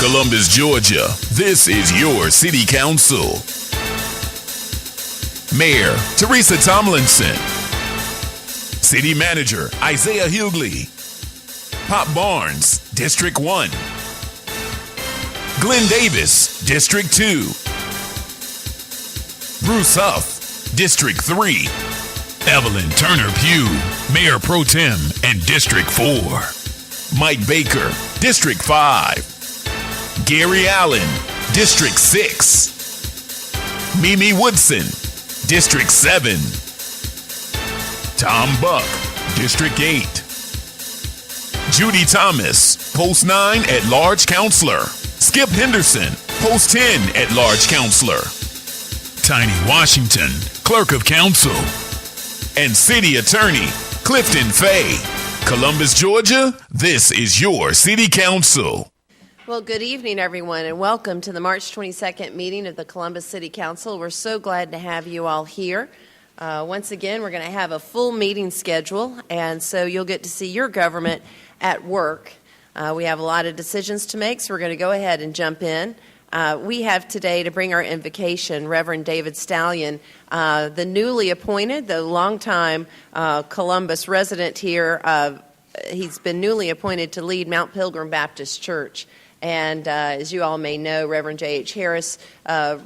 Columbus, Georgia, this is your City Council. Mayor Teresa Tomlinson. City Manager Isaiah Hughley. Pop Barnes, District 1. Glenn Davis, District 2. Bruce Huff, District 3. Evelyn Turner Pugh, Mayor Pro Tem and District 4. Mike Baker, District 5. Gary Allen, District 6. Mimi Woodson, District 7. Tom Buck, District 8. Judy Thomas, Post 9 at-large counselor. Skip Henderson, Post 10 at-large counselor. Tiny Washington, Clerk of Council. And City Attorney Clifton Fay. Columbus, Georgia, this is your City Council. Well, good evening, everyone, and welcome to the March 22nd meeting of the Columbus City Council. We're so glad to have you all here. Once again, we're going to have a full meeting schedule, and so you'll get to see your government at work. We have a lot of decisions to make, so we're going to go ahead and jump in. We have today to bring our invocation Reverend David Stallion, the newly appointed, the longtime Columbus resident here. He's been newly appointed to lead Mount Pilgrim Baptist Church. And as you all may know, Reverend J.H. Harris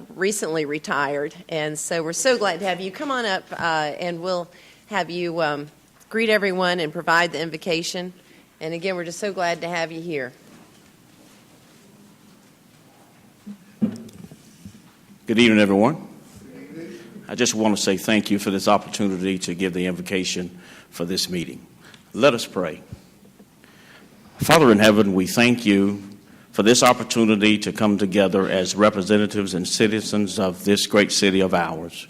recently retired. And so we're so glad to have you. Come on up, and we'll have you greet everyone and provide the invocation. And again, we're just so glad to have you here. Good evening, everyone. I just want to say thank you for this opportunity to give the invocation for this meeting. Let us pray. Father in heaven, we thank you for this opportunity to come together as representatives and citizens of this great city of ours.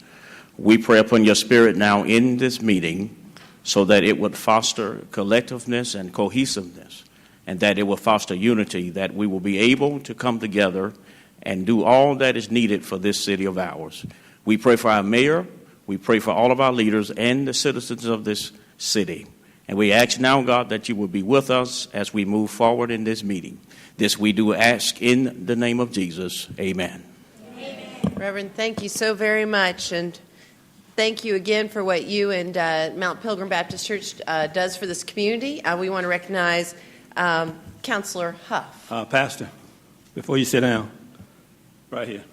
We pray upon your spirit now in this meeting so that it would foster collectiveness and cohesiveness, and that it will foster unity, that we will be able to come together and do all that is needed for this city of ours. We pray for our mayor, we pray for all of our leaders and the citizens of this city. And we ask now, God, that you will be with us as we move forward in this meeting. This we do ask in the name of Jesus. Amen. Amen. Reverend, thank you so very much. And thank you again for what you and Mount Pilgrim Baptist Church does for this community. We want to recognize Counselor Huff. Pastor, before you sit down, right here.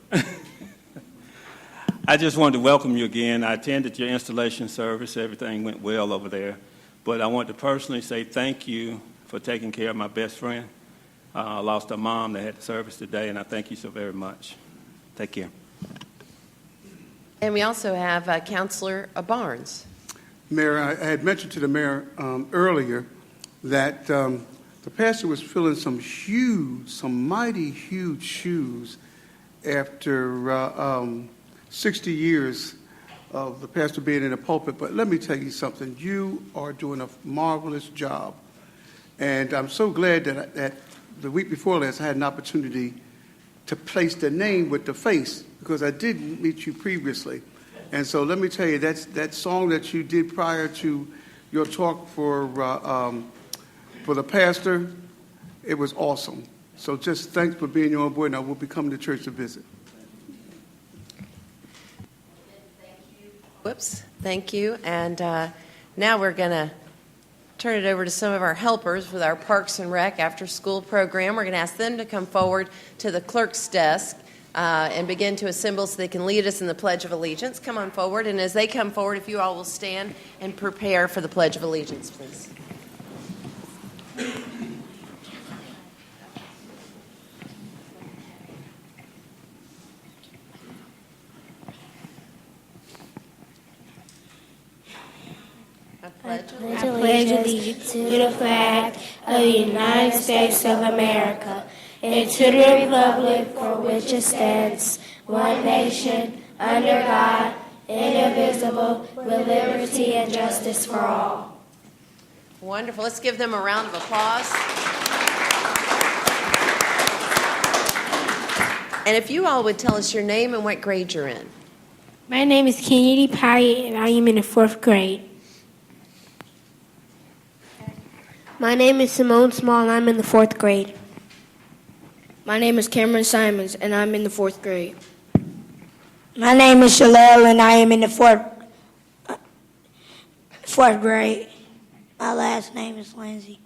I just wanted to welcome you again. I attended your installation service. Everything went well over there. But I want to personally say thank you for taking care of my best friend. I lost a mom that had the service today, and I thank you so very much. Take care. And we also have Counselor Barnes. Mayor, I had mentioned to the mayor earlier that the pastor was filling some mighty huge shoes after 60 years of the pastor being in the pulpit. But let me tell you something. You are doing a marvelous job. And I'm so glad that the week before last I had an opportunity to place the name with the face, because I didn't meet you previously. And so let me tell you, that song that you did prior to your talk for the pastor, it was awesome. So just thanks for being on board, and I will be coming to church to visit. Thank you. And now we're going to turn it over to some of our helpers with our Parks and Rec after-school program. We're going to ask them to come forward to the clerk's desk and begin to assemble so they can lead us in the Pledge of Allegiance. Come on forward. And as they come forward, if you all will stand and prepare for the Pledge of Allegiance, please. I pledge allegiance to the flag of the United States of America and to the republic for which it stands, one nation, under God, indivisible, with liberty and justice for all. Wonderful. Let's give them a round of applause. And if you all would tell us your name and what grade you're in. My name is Kennedy Pye, and I am in the 4th grade. My name is Simone Small, and I'm in the 4th grade. My name is Cameron Simons, and I'm in the 4th grade. My name is Shalel, and I am in the fourth grade. My last name is Lindsay.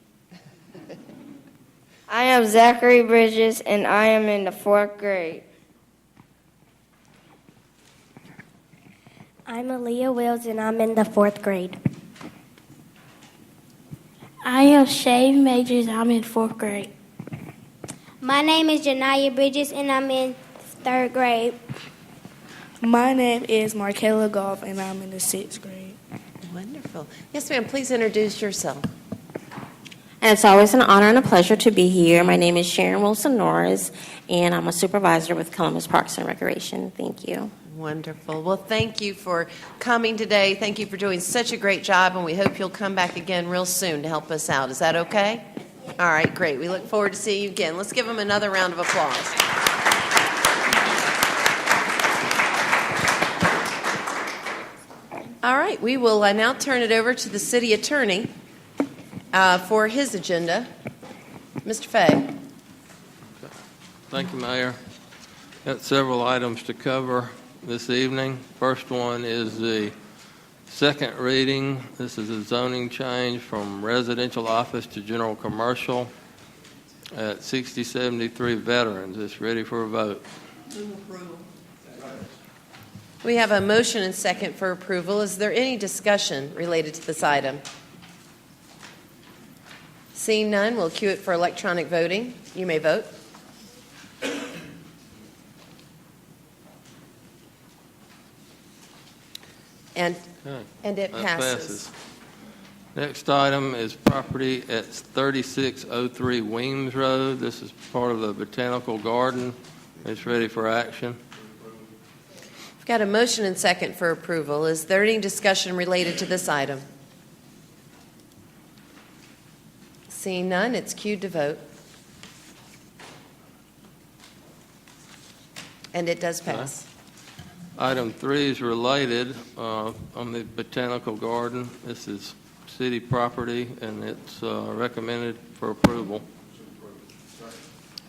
I am Zachary Bridges, and I am in the 4th grade. I'm Aaliyah Wills, and I'm in the 4th grade. I am Shay Majors. I'm in 4th grade. My name is Janaya Bridges, and I'm in 3rd grade. My name is Markella Goff, and I'm in the 6th grade. Wonderful. Yes, ma'am, please introduce yourself. And it's always an honor and a pleasure to be here. My name is Sharon Wilson Norris, and I'm a supervisor with Columbus Parks and Recreation. Thank you. Wonderful. Well, thank you for coming today. Thank you for doing such a great job, and we hope you'll come back again real soon to help us out. Is that okay? All right, great. We look forward to seeing you again. Let's give them another round of applause. All right, we will now turn it over to the city attorney for his agenda. Mr. Fay. Thank you, Mayor. Got several items to cover this evening. First one is the second reading. This is a zoning change from residential office to general commercial at 6073 Veterans. It's ready for a vote. We have a motion and second for approval. Is there any discussion related to this item? Seeing none, we'll cue it for electronic voting. You may vote. And it That passes. Next item is property at 3603 Weems Road. This is part of the Botanical Garden. It's ready for action. We've got a motion and second for approval. Is there any discussion related to this item? Seeing none, it's cued to vote. And it does pass. Item 3 is related on the Botanical Garden. This is city property, and it's recommended for approval.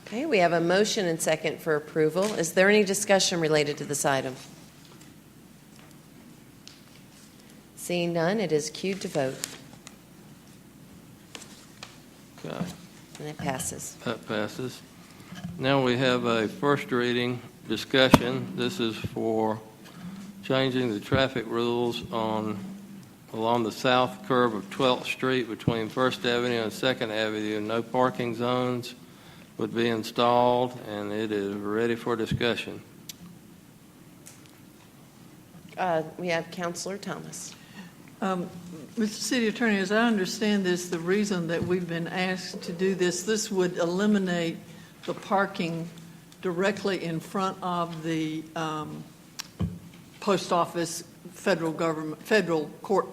Okay, we have a motion and second for approval. Is there any discussion related to this item? Seeing none, it is cued to vote. Okay. And it passes. That passes. Now we have a first reading discussion. This is for changing the traffic rules along the south curve of 12th Street between 1st Avenue and 2nd Avenue. No parking zones would be installed, and it is ready for discussion. We have Councilor Thomas. Mr. City Attorney, as I understand this, the reason that we've been asked to do this would eliminate the parking directly in front of the post office, federal court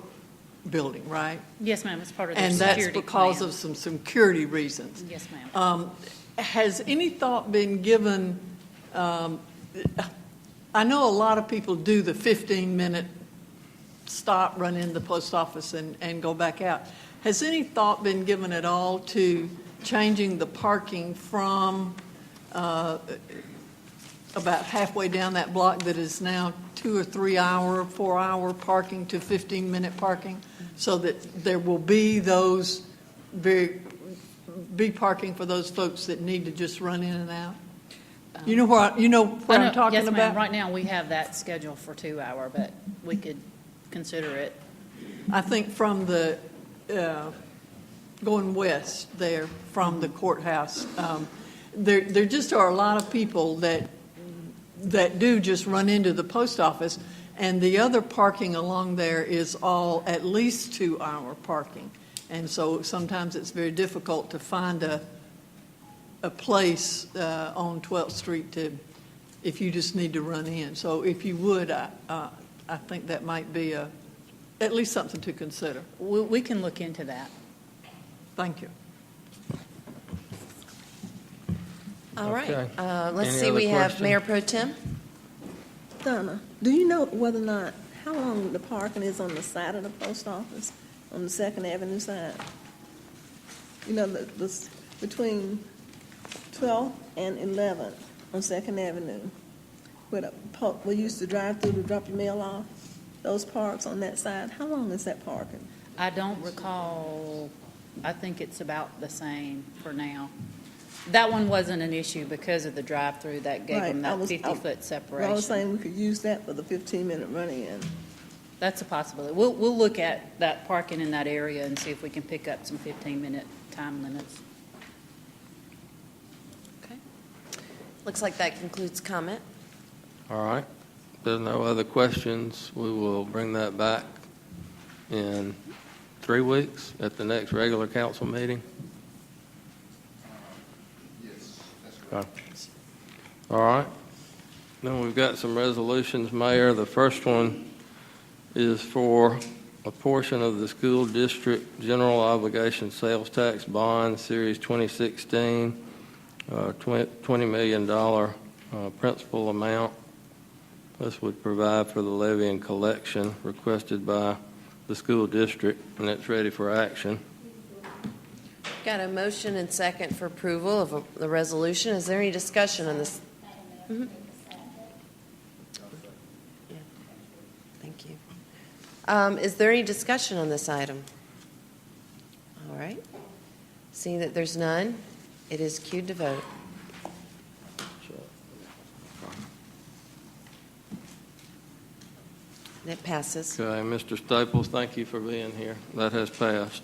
building, right? Yes, ma'am. It's part of the and security that's because plan. of some security reasons. Yes, ma'am. Has any thought been given? I know a lot of people do the 15-minute stop, run in the post office, and go back out. Has any thought been given at all to changing the parking from about halfway down that block that is now 2 or 3 hour, 4 hour parking to 15-minute parking, so that there will be those be parking for those folks that need to just run in and out? You know what I'm talking yes, about? ma'am. Right now we have that scheduled for 2 hour, but we could consider it. I think from the going west there from the courthouse, there just are a lot of people that do just run into the post office, and the other parking along there is all at least 2 hour parking, and so sometimes it's very difficult to find a place on 12th Street if you just need to run in. So if you would, I think that might be at least something to consider. We can look into that. Thank you. All right. Okay. Let's Any see. other We have questions? Mayor Pro Tem. Donna, do you know whether or not, how long the parking is on the side of the post office, on the 2nd Avenue side? You know, between 12th and 11th on 2nd Avenue. Where we used to drive through to drop your mail off, those parks on that side, how long is that parking? I don't recall, I think it's about the same for now. That one wasn't an issue because of the drive-through that gave them that 50-foot separation. I was saying we could use that for the 15-minute run-in. That's a possibility. We'll look at that parking in that area and see if we can pick up some 15-minute time limits. Okay. Looks like that concludes comment. All right. If there's no other questions, we will bring that back in 3 weeks at the next regular council meeting. Yes, that's right. All right. Then we've got some resolutions, Mayor. The first one is for a portion of the school district general obligation sales tax bond, Series 2016, $20 million principal amount. This would provide for the levy and collection requested by the school district, and it's ready for action. Got a motion and second for approval of the resolution. Is there any discussion on this? Mm-hmm. Yeah. Thank you. Is there any discussion on this item? All right. Seeing that there's none, it is queued to vote. And it passes. Okay, Mr. Staples, thank you for being here. That has passed.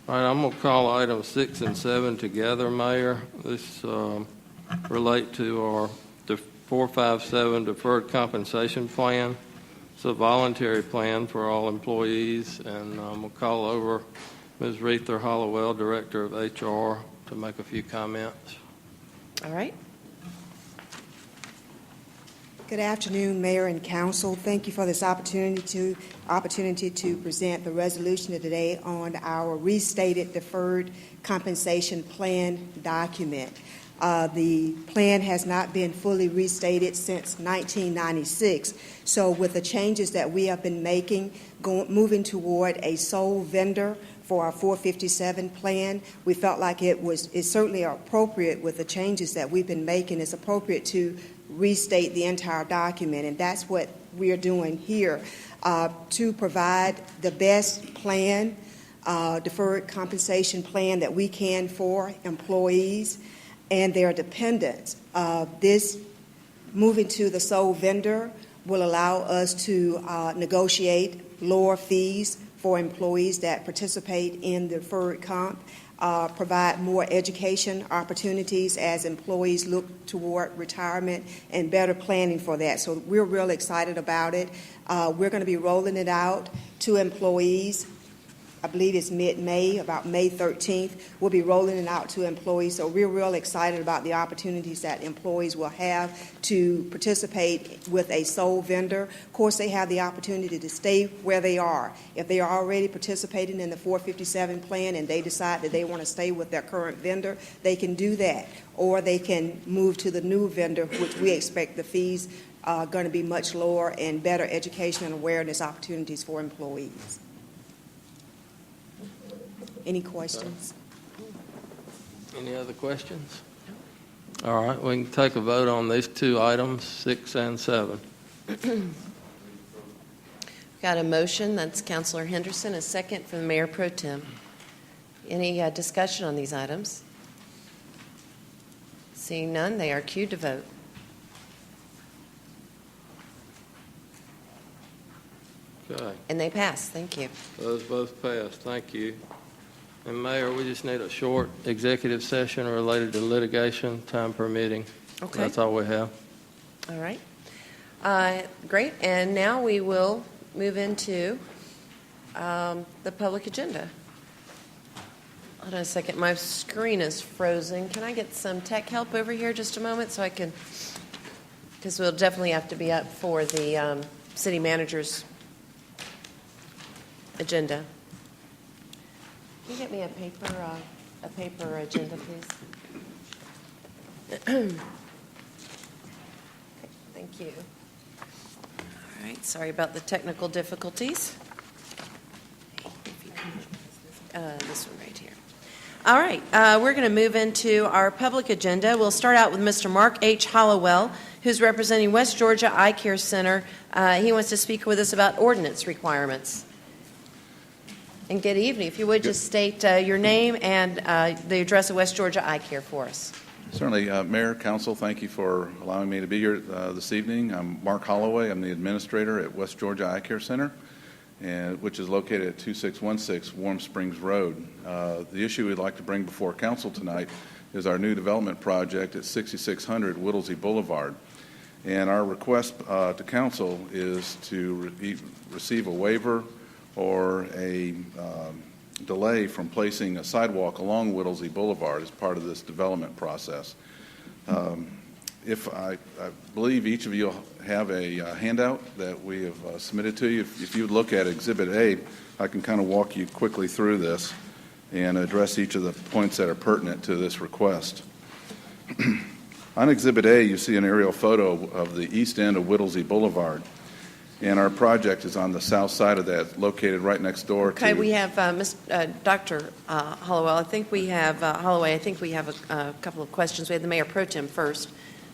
All right, I'm going to call items 6 and 7 together, Mayor. This relate to our 457 deferred compensation plan. It's a voluntary plan for all employees, and I'm going to call over Ms. Retha Hollowell, Director of HR, to make a few comments. All right. Good afternoon, Mayor and Council. Thank you for this opportunity to present the resolution today on our restated deferred compensation plan document. The plan has not been fully restated since 1996. So with the changes that we have been making, moving toward a sole vendor for our 457 plan, we felt like it's certainly appropriate with the changes that we've been making. It's appropriate to restate the entire document, and that's what we are doing here to provide the best plan, deferred compensation plan that we can for employees and their dependents. This moving to the sole vendor will allow us to negotiate lower fees for employees that participate in the deferred comp, provide more education opportunities as employees look toward retirement and better planning for that. So we're real excited about it. We're going to be rolling it out to employees. I believe it's mid-May, about May 13th. We'll be rolling it out to employees. So we're real excited about the opportunities that employees will have to participate with a sole vendor. Of course, they have the opportunity to stay where they are. If they are already participating in the 457 plan and they decide that they want to stay with their current vendor, they can do that. Or they can move to the new vendor, which we expect the fees are going to be much lower and better education and awareness opportunities for employees. Any questions? Any other questions? All right, we can take a vote on these two items, 6 and 7. Got a motion. That's Councilor Henderson. A second from the Mayor Pro Tem. Any discussion on these items? Seeing none, they are queued to vote. Okay. And they pass. Thank you. Those both passed. Thank you. And Mayor, we just need a short executive session related to litigation, time permitting. Okay. That's all we have. All right. Great. And now we will move into the public agenda. Hold on a second. My screen is frozen. Can I get some tech help over here just a moment so I can, because we'll definitely have to be up for the city manager's agenda. Can you get me a paper agenda, please? Okay, thank you. All right, sorry about the technical difficulties. This one right here. All right, we're going to move into our public agenda. We'll start out with Mr. Mark H. Hollowell, who's representing West Georgia Eye Care Center. He wants to speak with us about ordinance requirements. And good evening. If you would just state your name and the address of West Georgia Eye Care for us. Certainly. Mayor, Council, thank you for allowing me to be here this evening. I'm Mark Holloway. I'm the administrator at West Georgia Eye Care Center, which is located at 2616 Warm Springs Road. The issue we'd like to bring before Council tonight is our new development project at 6600 Whittlesey Boulevard. And our request to Council is to receive a waiver or a delay from placing a sidewalk along Whittlesey Boulevard as part of this development process. If I believe each of you have a handout that we have submitted to you. If you look at Exhibit A, I can kind of walk you quickly through this and address each of the points that are pertinent to this request. On Exhibit A, you see an aerial photo of the east end of Whittlesey Boulevard. And our project is on the south side of that, located right next door to... Okay, we have Dr. Hollowell. I think we have Holloway. I think we have a couple of questions. We have the Mayor Pro Tem first.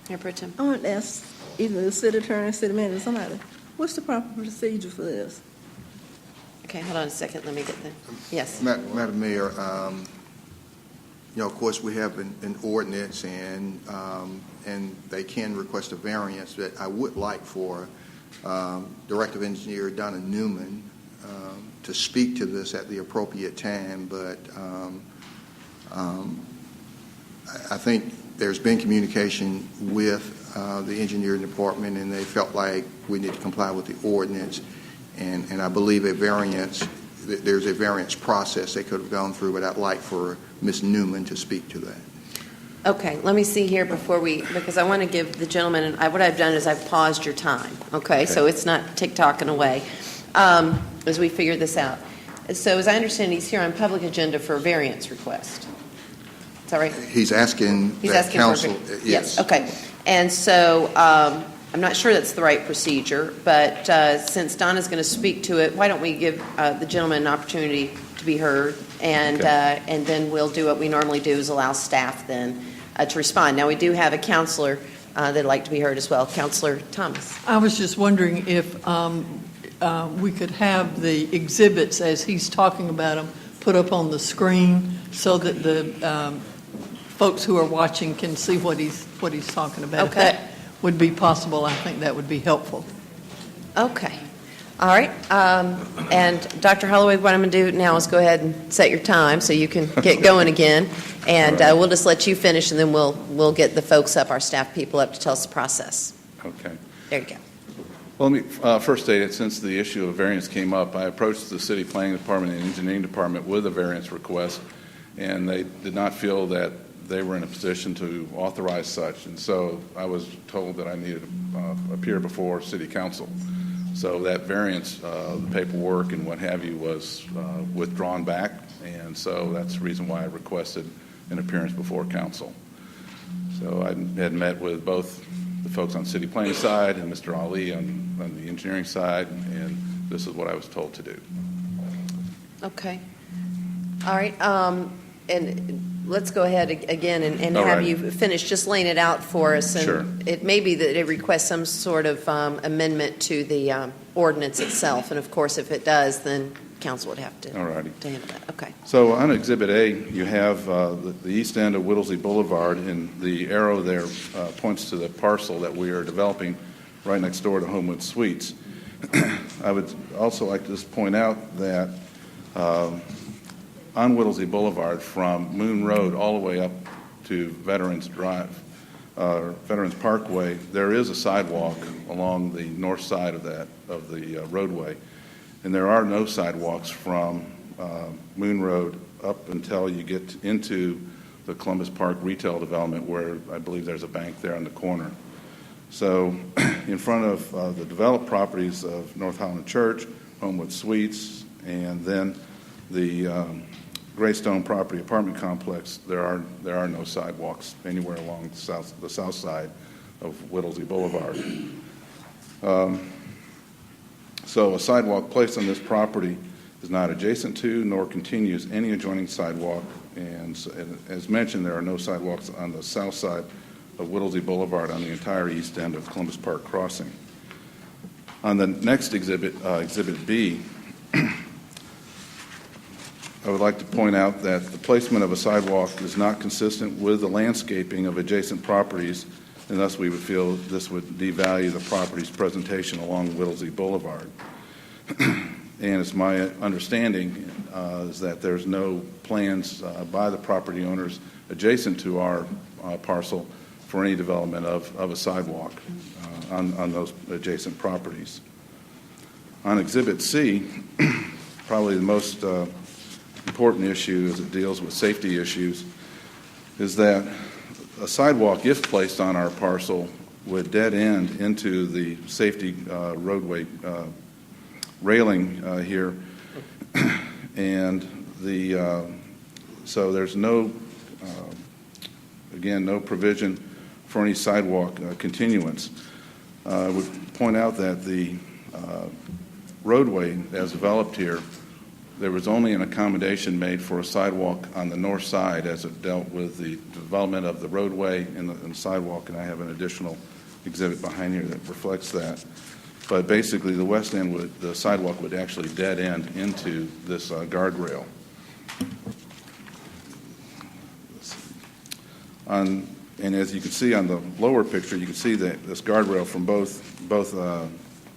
Mayor Pro Tem. I want to ask either the city attorney, city manager, somebody, what's the proper procedure for this? Okay, hold on a second. Let me get there. Yes. Madam Mayor, of course, we have an ordinance, and they can request a variance, but I would like for Director of Engineer Donna Newman to speak to this at the appropriate time, but I think there's been communication with the engineering department, and they felt like we need to comply with the ordinance, and I believe there's a variance process they could have gone through, but I'd like for Ms. Newman to speak to that. Okay, let me see here because I want to give the gentleman, and what I've done is I've paused your time, okay? So it's not tick-tocking away as we figure this out. So as I understand, he's here on public agenda for a variance request. Is that right? He's asking council, yes. Okay, and so I'm not sure that's the right procedure, but since Donna's going to speak to it, why don't we give the gentleman an opportunity to be heard, and then we'll do what we normally do is allow staff then to respond. Now, we do have a counselor that'd like to be heard as well. Counselor Thomas. I was just wondering if we could have the exhibits as he's talking about them put up on the screen so that the folks who are watching can see what he's talking about. Okay. If that would be possible, I think that would be helpful. Okay. All right. And Dr. Holloway, what I'm going to do now is go ahead and set your time so you can get going again. And we'll just let you finish, and then we'll get the folks up, our staff people up to tell us the process. Okay. There you go. Well, let me first state it. Since the issue of variance came up, I approached the City Planning Department and Engineering Department with a variance request, and they did not feel that they were in a position to authorize such. And so I was told that I needed to appear before City Council. So that variance, the paperwork and what have you, was withdrawn back, and so that's the reason why I requested an appearance before Council. So I had met with both the folks on City Planning side and Mr. Ali on the engineering side, and this is what I was told to do. Okay. All right. And let's go ahead again and have right. you finish just laying it out for us. And sure. It may be that it requests some sort of amendment to the ordinance itself. And, of course, if it does, then council would have to, All righty. to handle that. Okay. So on Exhibit A, you have the east end of Whittlesey Boulevard, and the arrow there points to the parcel that we are developing right next door to Homewood Suites. I would also like to just point out that on Whittlesey Boulevard from Moon Road all the way up to Veterans Drive, Veterans Parkway, there is a sidewalk along the north side of the roadway. And there are no sidewalks from Moon Road up until you get into the Columbus Park retail development, where I believe there's a bank there on the corner. So in front of the developed properties of North Holland Church, Homewood Suites, and then the Greystone property apartment complex, there are no sidewalks anywhere along the south side of Whittlesey Boulevard. So a sidewalk placed on this property is not adjacent to nor continues any adjoining sidewalk. And as mentioned, there are no sidewalks on the south side of Whittlesey Boulevard on the entire east end of Columbus Park Crossing. On the next exhibit, Exhibit B, I would like to point out that the placement of a sidewalk is not consistent with the landscaping of adjacent properties, and thus we would feel this would devalue the property's presentation along Whittlesey Boulevard. And it's my understanding is that there's no plans by the property owners adjacent to our parcel for any development of a sidewalk on those adjacent properties. On Exhibit C, probably the most important issue as it deals with safety issues is that a sidewalk, if placed on our parcel, would dead end into the safety roadway railing here, and so there's no provision for any sidewalk continuance. I would point out that the roadway as developed here, there was only an accommodation made for a sidewalk on the north side as it dealt with the development of the roadway and the sidewalk, and I have an additional exhibit behind here that reflects that. But basically, the west end the sidewalk would actually dead end into this guardrail. And as you can see on the lower picture, you can see that this guardrail from both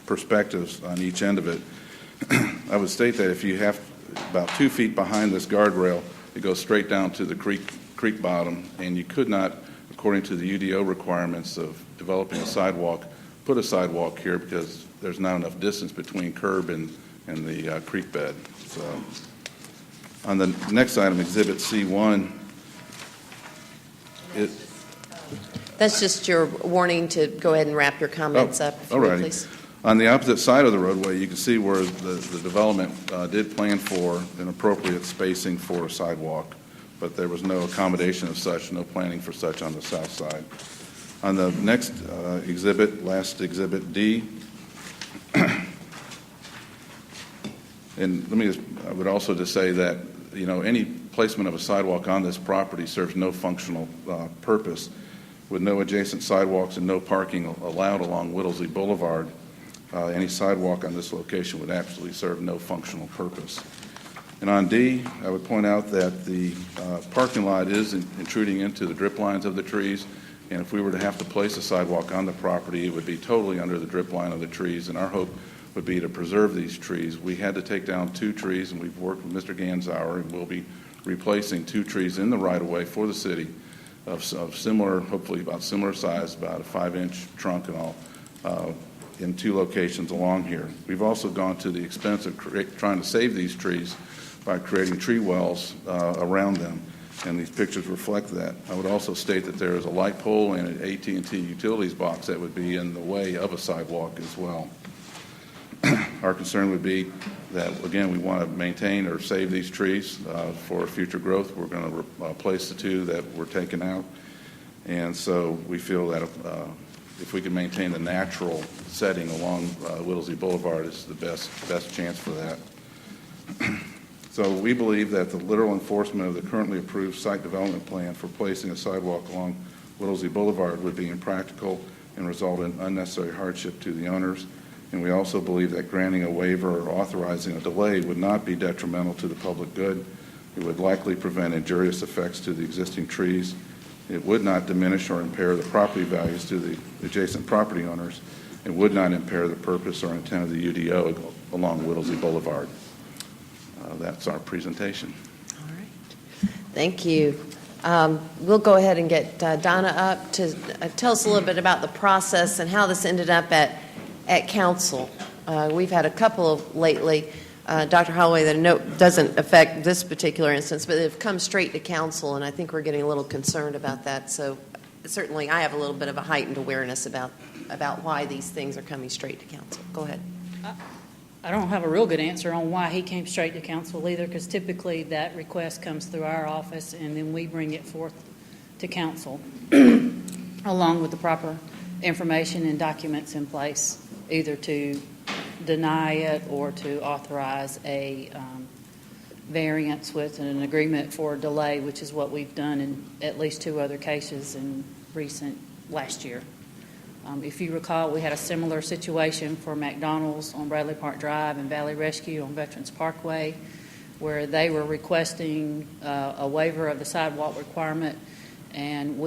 perspectives on each end of it. I would state that if you have about 2 feet behind this guardrail, it goes straight down to the creek bottom, and you could not, according to the UDO requirements of developing a sidewalk, put a sidewalk here because there's not enough distance between curb and the creek bed. So, on the next item, Exhibit C1, That's just your warning to go ahead and wrap your comments up, if you would, please. On the opposite side of the roadway, you can see where the development did plan for an appropriate spacing for a sidewalk, but there was no accommodation of such, no planning for such on the south side. On the next last exhibit D, and I would also just say that, any placement of a sidewalk on this property serves no functional purpose. With no adjacent sidewalks and no parking allowed along Whittlesey Boulevard, any sidewalk on this location would absolutely serve no functional purpose. And on D, I would point out that the parking lot is intruding into the drip lines of the trees, and if we were to have to place a sidewalk on the property, it would be totally under the drip line of the trees, and our hope would be to preserve these trees. We had to take down 2 trees, and we've worked with Mr. Ganzauer, and we'll be replacing 2 trees in the right-of-way for the city of similar, hopefully about similar size, about a 5-inch trunk and all, in 2 locations along here. We've also gone to the expense of trying to save these trees by creating tree wells around them, and these pictures reflect that. I would also state that there is a light pole and an AT&T utilities box that would be in the way of a sidewalk as well. Our concern would be that, again, we want to maintain or save these trees for future growth. We're going to replace the 2 that were taken out, and so we feel that if we can maintain the natural setting along Whittlesey Boulevard, it's the best chance for that. So we believe that the literal enforcement of the currently approved site development plan for placing a sidewalk along Whittlesey Boulevard would be impractical and result in unnecessary hardship to the owners. And we also believe that granting a waiver or authorizing a delay would not be detrimental to the public good. It would likely prevent injurious effects to the existing trees. It would not diminish or impair the property values to the adjacent property owners. It would not impair the purpose or intent of the UDO along Whittlesey Boulevard. That's our presentation. All right. Thank you. We'll go ahead and get Donna up to tell us a little bit about the process and how this ended up at council. We've had a couple lately. Dr. Holloway, the note doesn't affect this particular instance, but they've come straight to council, and I think we're getting a little concerned about that. So certainly I have a little bit of a heightened awareness about why these things are coming straight to council. Go ahead. I don't have a real good answer on why he came straight to council either, because typically that request comes through our office, and then we bring it forth to council along with the proper information and documents in place, either to deny it or to authorize a variance with an agreement for delay, which is what we've done in at least 2 other cases in last year. If you recall, we had a similar situation for McDonald's on Bradley Park Drive and Valley Rescue on Veterans Parkway, where they were requesting a waiver of the sidewalk requirement, and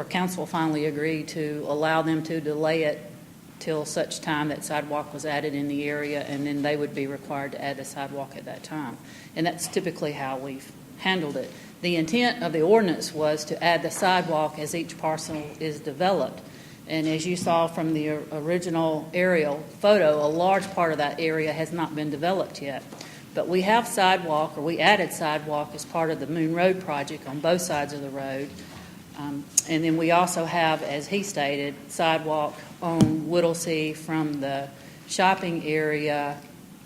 council finally agreed to allow them to delay it till such time that sidewalk was added in the area, and then they would be required to add the sidewalk at that time. And that's typically how we've handled it. The intent of the ordinance was to add the sidewalk as each parcel is developed. And as you saw from the original aerial photo, a large part of that area has not been developed yet. But we have sidewalk, or we added sidewalk as part of the Moon Road project on both sides of the road. And then we also have, as he stated, sidewalk on Whittlesea from the shopping area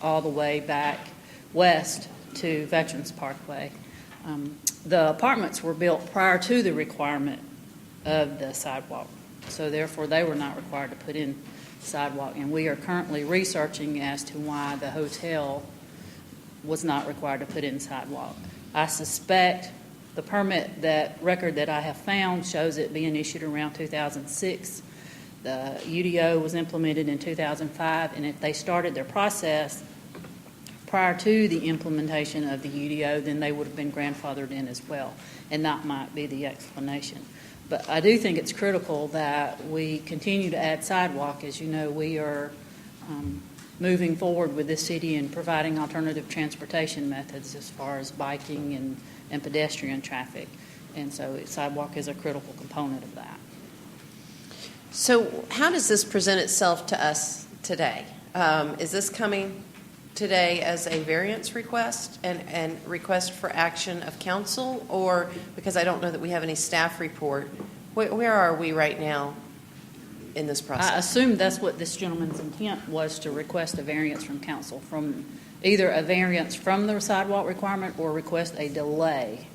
all the way back west to Veterans Parkway. The apartments were built prior to the requirement of the sidewalk, so therefore they were not required to put in sidewalk. And we are currently researching as to why the hotel was not required to put in sidewalk. I suspect the permit record that I have found shows it being issued around 2006. The UDO was implemented in 2005, and if they started their process prior to the implementation of the UDO, then they would have been grandfathered in as well, and that might be the explanation. But I do think it's critical that we continue to add sidewalk. As you know, we are moving forward with this city and providing alternative transportation methods as far as biking and pedestrian traffic. And so sidewalk is a critical component of that. So how does this present itself to us today? Is this coming today as a variance request and request for action of council, or because I don't know that we have any staff report, where are we right now in this process? I assume that's what this gentleman's intent was, to request a variance from council, from either a variance from the sidewalk requirement or request a delay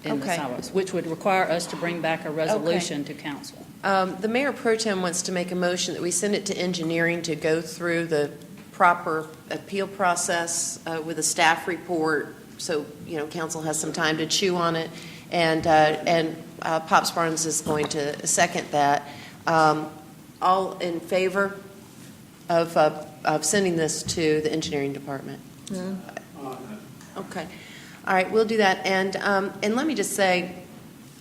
in the sidewalks, which would require us to bring back a resolution to council. The mayor pro tem wants to make a motion that we send it to engineering to go through the proper appeal process with a staff report, so council has some time to chew on it, and Pops Barnes is going to second that. All in favor of sending this to the engineering department? Yeah. Okay. All right, we'll do that. And let me just say,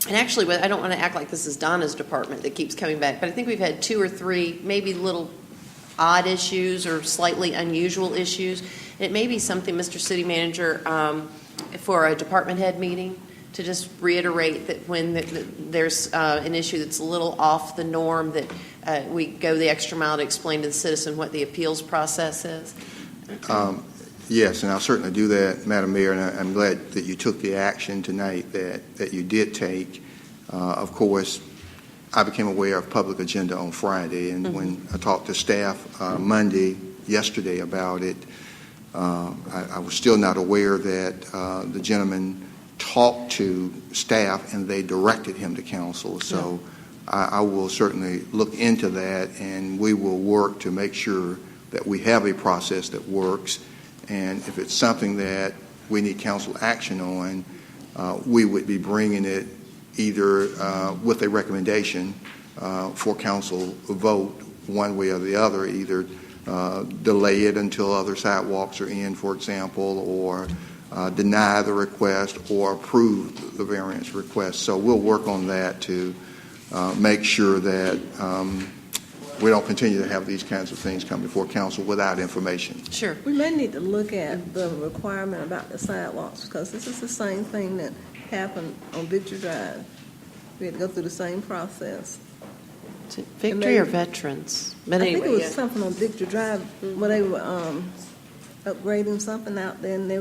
and actually, I don't want to act like this is Donna's department that keeps coming back, but I think we've had 2 or 3 maybe little odd issues or slightly unusual issues. It may be something, Mr. City Manager, for a department head meeting, to just reiterate that when there's an issue that's a little off the norm, that we go the extra mile to explain to the citizen what the appeals process is. Yes, and I'll certainly do that, Madam Mayor, and I'm glad that you took the action tonight that you did take. Of course, I became aware of public agenda on Friday, and when I talked to staff yesterday about it, I was still not aware that the gentleman talked to staff and they directed him to council. So I will certainly look into that, and we will work to make sure that we have a process that works. And if it's something that we need council action on, we would be bringing it either with a recommendation for council vote one way or the other, either delay it until other sidewalks are in, for example, or deny the request or approve the variance request. So we'll work on that to make sure that we don't continue to have these kinds of things come before council without information. Sure. We may need to look at the requirement about the sidewalks, because this is the same thing that happened on Victory Drive. We had to go through the same process. Victory or Veterans? But I think it was something on Victory Drive where they were upgrading something out there, and they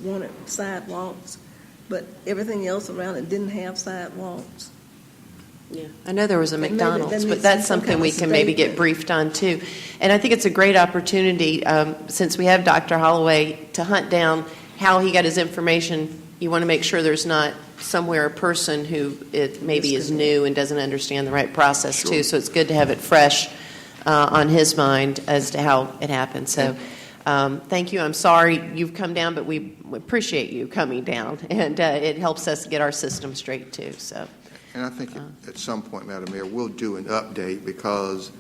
wanted sidewalks, but everything else around it didn't have sidewalks. Yeah, I know there was a McDonald's, but that's something we can maybe get briefed on too. And I think it's a great opportunity, since we have Dr. Holloway, to hunt down how he got his information. You want to make sure there's not somewhere a person who maybe is new and doesn't understand the right process too. So it's good to have it fresh on his mind as to how it happened. So thank you. I'm sorry you've come down, but we appreciate you coming down, and it helps us get our system straight too. So. And I think at some point, Madam Mayor, we'll do an update because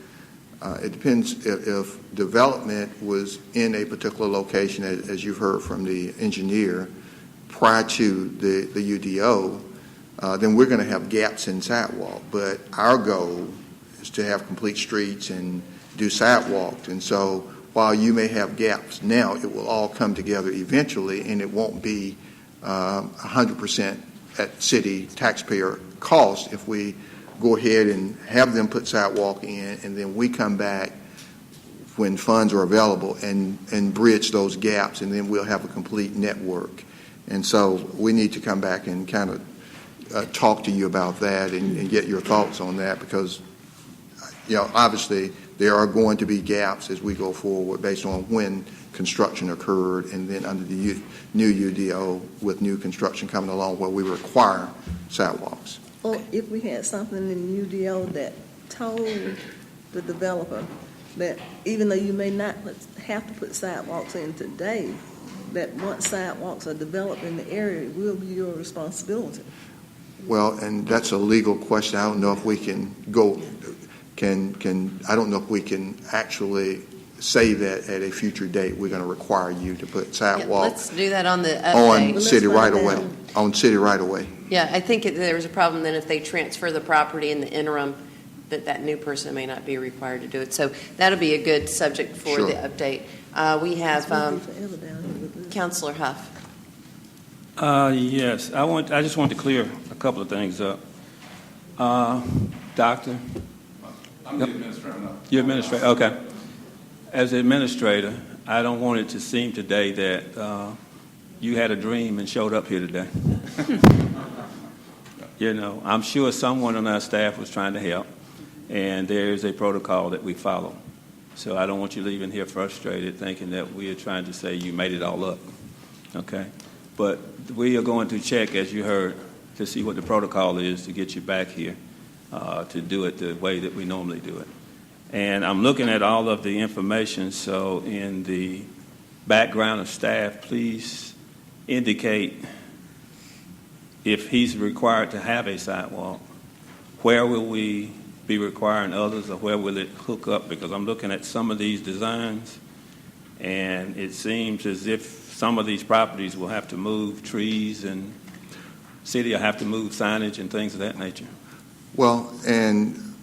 it depends if development was in a particular location, as you've heard from the engineer, prior to the UDO, then we're going to have gaps in sidewalk. But our goal is to have complete streets and do sidewalks. And so while you may have gaps now, it will all come together eventually, and it won't be 100% at city taxpayer cost if we go ahead and have them put sidewalk in, and then we come back when funds are available and bridge those gaps, and then we'll have a complete network. And so we need to come back and kind of talk to you about that and get your thoughts on that, because obviously there are going to be gaps as we go forward based on when construction occurred, and then under the new UDO with new construction coming along where we require sidewalks. Or if we had something in UDO that told the developer that even though you may not have to put sidewalks in today, that once sidewalks are developed in the area, it will be your responsibility. Well, and that's a legal question. I don't know if we can go, I don't know if we can actually say that at a future date we're going to require you to put sidewalks. Let's do that on the update. On city right away. On city right away. Yeah, I think there was a problem then if they transfer the property in the interim, that new person may not be required to do it. So that'll be a good subject for the update. We have Councilor Huff. Yes, I just want to clear a couple of things up. Doctor? I'm the administrator. No. You're administrator, okay. As an administrator, I don't want it to seem today that you had a dream and showed up here today. I'm sure someone on our staff was trying to help, and there is a protocol that we follow. So I don't want you leaving here frustrated thinking that we are trying to say you made it all up, okay? But we are going to check, as you heard, to see what the protocol is to get you back here to do it the way that we normally do it. And I'm looking at all of the information, so in the background of staff, please indicate if he's required to have a sidewalk, where will we be requiring others, or where will it hook up? Because I'm looking at some of these designs, and it seems as if some of these properties will have to move trees, and city will have to move signage and things of that nature. Well, and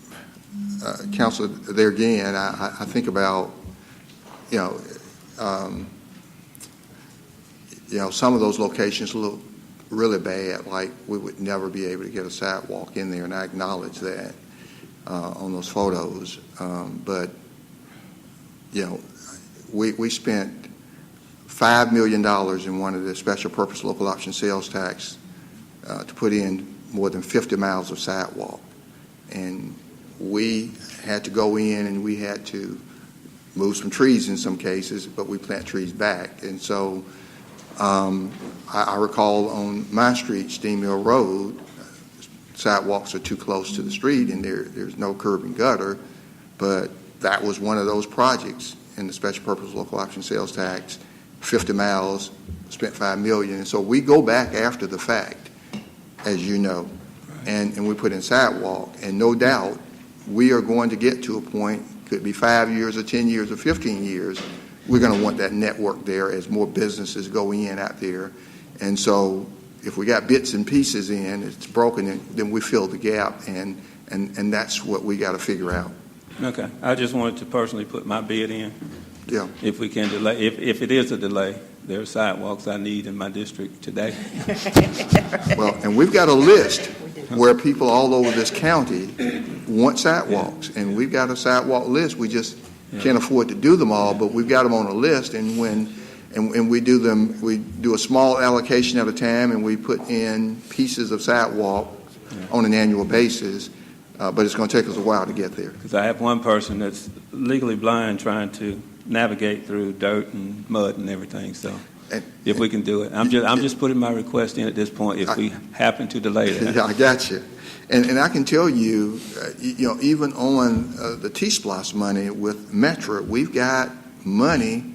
Councilor, there again, I think about, some of those locations look really bad, like we would never be able to get a sidewalk in there, and I acknowledge that on those photos. But, we spent $5 million in one of the special purpose local option sales tax to put in more than 50 miles of sidewalk. And we had to go in and we had to move some trees in some cases, but we plant trees back. And so I recall on my street, Steam Mill Road, sidewalks are too close to the street and there's no curb and gutter, but that was one of those projects in the special purpose local option sales tax, 50 miles, spent $5 million. And so we go back after the fact, as you know, and we put in sidewalk, and no doubt we are going to get to a point, could be 5 years or 10 years or 15 years, we're going to want that network there as more businesses go in out there. And so if we got bits and pieces in, it's broken, then we fill the gap, and that's what we got to figure out. Okay. I just wanted to personally put my bid in. Yeah. If we can delay, if it is a delay, there are sidewalks I need in my district today. Well, and we've got a list where people all over this county want sidewalks, and we've got a sidewalk list. We just can't afford to do them all, but we've got them on a list, and when we do them, we do a small allocation at a time, and we put in pieces of sidewalk on an annual basis, but it's going to take us a while to get there. Because I have one person that's legally blind trying to navigate through dirt and mud and everything, so if we can do it. I'm just putting my request in at this point if we happen to delay that. Yeah, I got you. And I can tell you, even on the T-SPLOST money with Metro, we've got money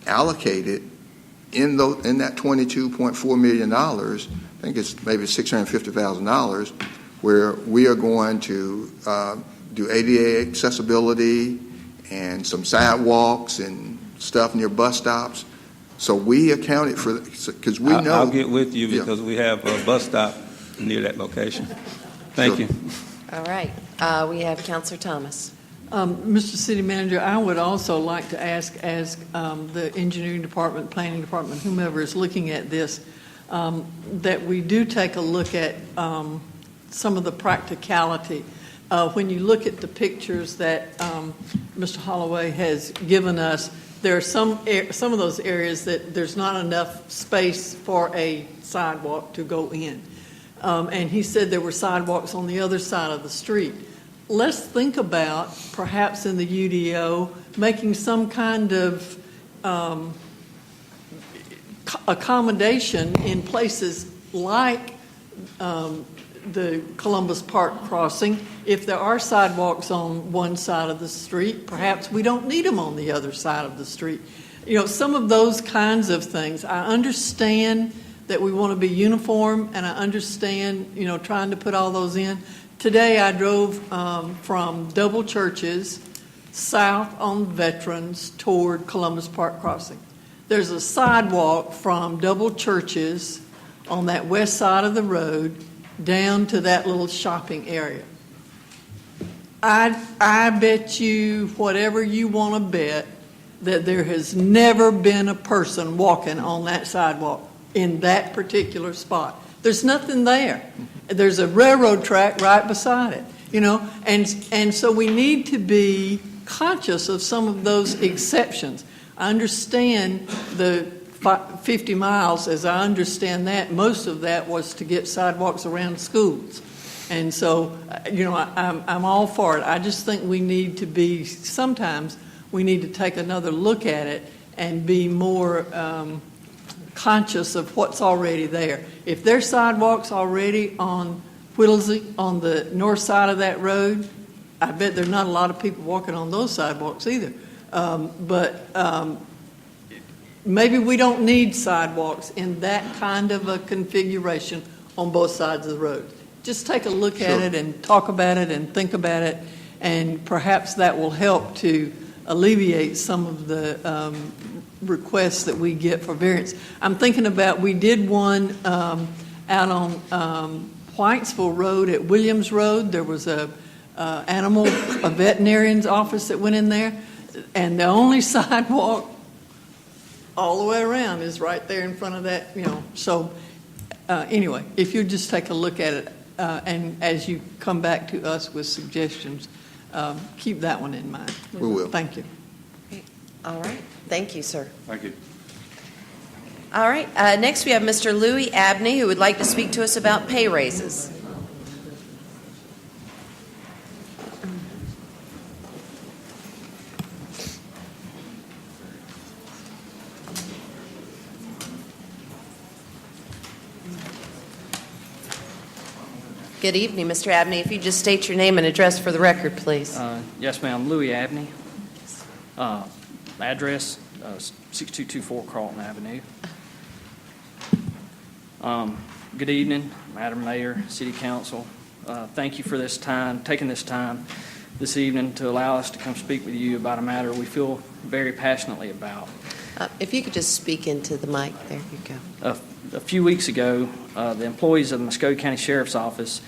allocated in that $22.4 million, I think it's maybe $650,000, where we are going to do ADA accessibility and some sidewalks and stuff near bus stops. So we accounted for, because we know. I'll get with you because we have a bus stop near that location. Thank you. All right. We have Councilor Thomas. Mr. City Manager, I would also like to ask the engineering department, planning department, whomever is looking at this, that we do take a look at some of the practicality. When you look at the pictures that Mr. Holloway has given us, there are some of those areas that there's not enough space for a sidewalk to go in. And he said there were sidewalks on the other side of the street. Let's think about, perhaps in the UDO, making some kind of accommodation in places like the Columbus Park crossing. If there are sidewalks on one side of the street, perhaps we don't need them on the other side of the street. You know, some of those kinds of things. I understand that we want to be uniform, and I understand, you know, trying to put all those in. Today I drove from Double Churches south on Veterans toward Columbus Park crossing. There's a sidewalk from Double Churches on that west side of the road down to that little shopping area. I bet you whatever you want to bet that there has never been a person walking on that sidewalk in that particular spot. There's nothing there. There's a railroad track right beside it, you know, and so we need to be conscious of some of those exceptions. I understand the 50 miles, as I understand that, most of that was to get sidewalks around schools. And so, you know, I'm all for it. I just think we need to be, sometimes we need to take another look at it and be more conscious of what's already there. If there's sidewalks already on Whittlesey, on the north side of that road, I bet there's not a lot of people walking on those sidewalks either. But maybe we don't need sidewalks in that kind of a configuration on both sides of the road. Just take a look at it and talk about it and think about it, and perhaps that will help to alleviate some of the requests that we get for variance. I'm thinking about, we did one out on Whitesville Road at Williams Road. There was a veterinarian's office that went in there, and the only sidewalk all the way around is right there in front of that, you know. So anyway, if you just take a look at it, and as you come back to us with suggestions, keep that one in mind. We will. Thank you. All right. Thank you, sir. Thank you. All right. Next, we have Mr. Louis Abney, who would like to speak to us about pay raises. Good evening, Mr. Abney. If you just state your name and address for the record, please. Yes, ma'am. Louis Abney. Address 6224 Carlton Avenue. Good evening, Madam Mayor, City Council. Thank you for this time, taking this time this evening to allow us to come speak with you about a matter we feel very passionately about. If you could just speak into the mic. There you go. A few weeks ago, the employees of the Muskogee County Sheriff's Office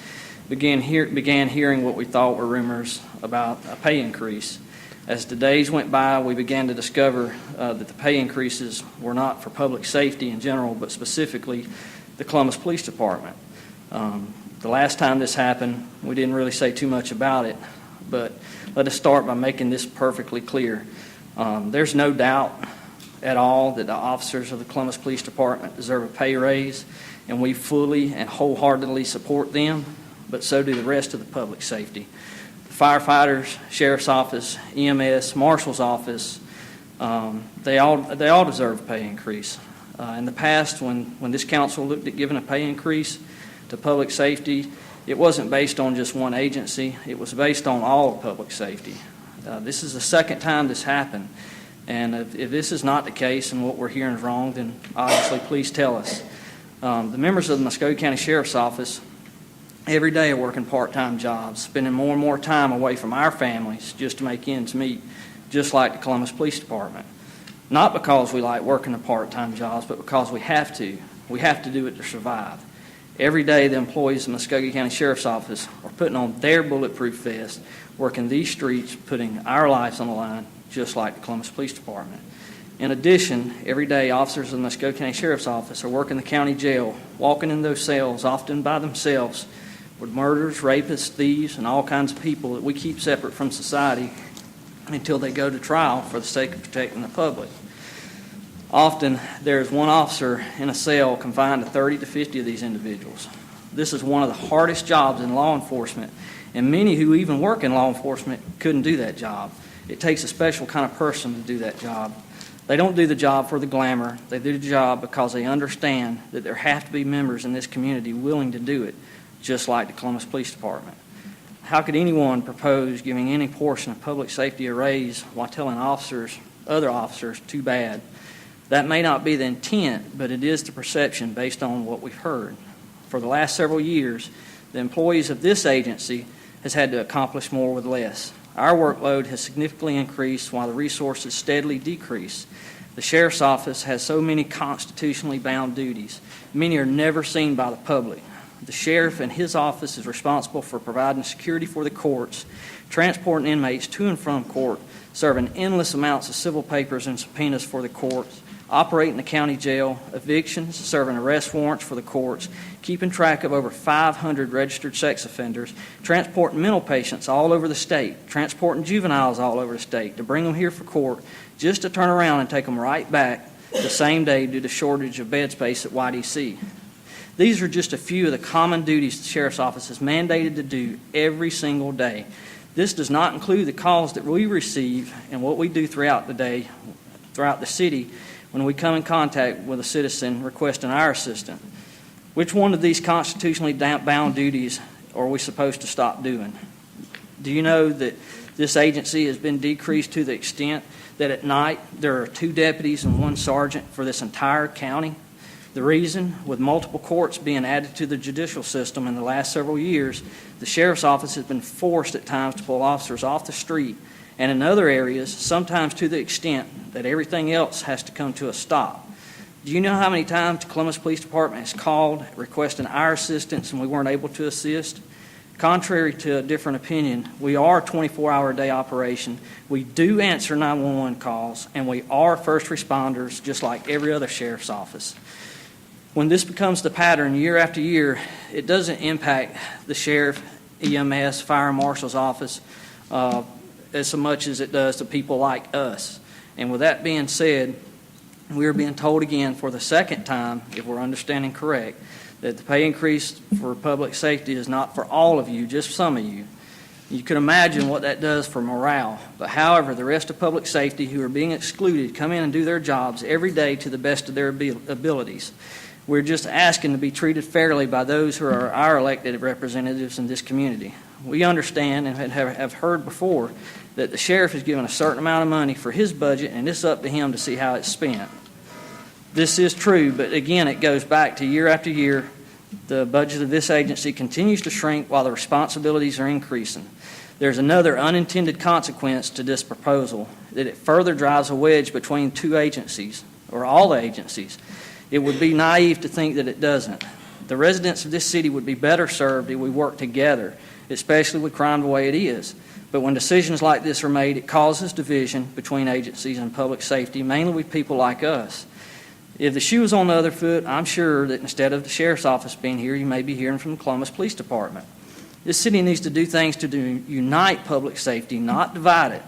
began hearing what we thought were rumors about a pay increase. As the days went by, we began to discover that the pay increases were not for public safety in general, but specifically the Columbus Police Department. The last time this happened, we didn't really say too much about it, but let us start by making this perfectly clear. There's no doubt at all that the officers of the Columbus Police Department deserve a pay raise, and we fully and wholeheartedly support them, but so do the rest of the public safety. Firefighters, Sheriff's Office, EMS, Marshal's Office, they all deserve a pay increase. In the past, when this council looked at giving a pay increase to public safety, it wasn't based on just one agency. It was based on all of public safety. This is the second time this happened. And if this is not the case and what we're hearing is wrong, then obviously please tell us. The members of the Muskogee County Sheriff's Office every day are working part-time jobs, spending more and more time away from our families just to make ends meet, just like the Columbus Police Department. Not because we like working the part-time jobs, but because we have to. We have to do it to survive. Every day, the employees of the Muskogee County Sheriff's Office are putting on their bulletproof vests, working these streets, putting our lives on the line, just like the Columbus Police Department. In addition, every day, officers of the Muskogee County Sheriff's Office are working the county jail, walking in those cells, often by themselves, with murderers, rapists, thieves, and all kinds of people that we keep separate from society until they go to trial for the sake of protecting the public. Often, there is one officer in a cell confined to 30 to 50 of these individuals. This is one of the hardest jobs in law enforcement, and many who even work in law enforcement couldn't do that job. It takes a special kind of person to do that job. They don't do the job for the glamour. They do the job because they understand that there have to be members in this community willing to do it, just like the Columbus Police Department. How could anyone propose giving any portion of public safety a raise while telling other officers, too bad? That may not be the intent, but it is the perception based on what we've heard. For the last several years, the employees of this agency has had to accomplish more with less. Our workload has significantly increased while the resources steadily decrease. The Sheriff's Office has so many constitutionally bound duties. Many are never seen by the public. The Sheriff and his office is responsible for providing security for the courts, transporting inmates to and from court, serving endless amounts of civil papers and subpoenas for the courts, operating the county jail, evictions, serving arrest warrants for the courts, keeping track of over 500 registered sex offenders, transporting mental patients all over the state, transporting juveniles all over the state to bring them here for court, just to turn around and take them right back the same day due to shortage of bed space at YDC. These are just a few of the common duties the Sheriff's Office is mandated to do every single day. This does not include the calls that we receive and what we do throughout the day, throughout the city, when we come in contact with a citizen requesting our assistance. Which one of these constitutionally bound duties are we supposed to stop doing? Do you know that this agency has been decreased to the extent that at night there are 2 deputies and 1 sergeant for this entire county? The reason, with multiple courts being added to the judicial system in the last several years, the Sheriff's Office has been forced at times to pull officers off the street, and in other areas, sometimes to the extent that everything else has to come to a stop. Do you know how many times the Columbus Police Department has called requesting our assistance and we weren't able to assist? Contrary to a different opinion, we are a 24-hour-a-day operation. We do answer 911 calls, and we are first responders just like every other sheriff's office. When this becomes the pattern year after year, it doesn't impact the sheriff, EMS, fire marshal's office as much as it does to people like us. And with that being said, we are being told again for the second time, if we're understanding correct, that the pay increase for public safety is not for all of you, just some of you. You can imagine what that does for morale. But however, the rest of public safety who are being excluded come in and do their jobs every day to the best of their abilities. We're just asking to be treated fairly by those who are our elected representatives in this community. We understand and have heard before that the sheriff is given a certain amount of money for his budget, and it's up to him to see how it's spent. This is true, but again, it goes back to year after year. The budget of this agency continues to shrink while the responsibilities are increasing. There's another unintended consequence to this proposal, that it further drives a wedge between 2 agencies, or all the agencies. It would be naive to think that it doesn't. The residents of this city would be better served if we work together, especially with crime the way it is. But when decisions like this are made, it causes division between agencies and public safety, mainly with people like us. If the shoe was on the other foot, I'm sure that instead of the Sheriff's Office being here, you may be hearing from the Columbus Police Department. This city needs to do things to unite public safety, not divide it.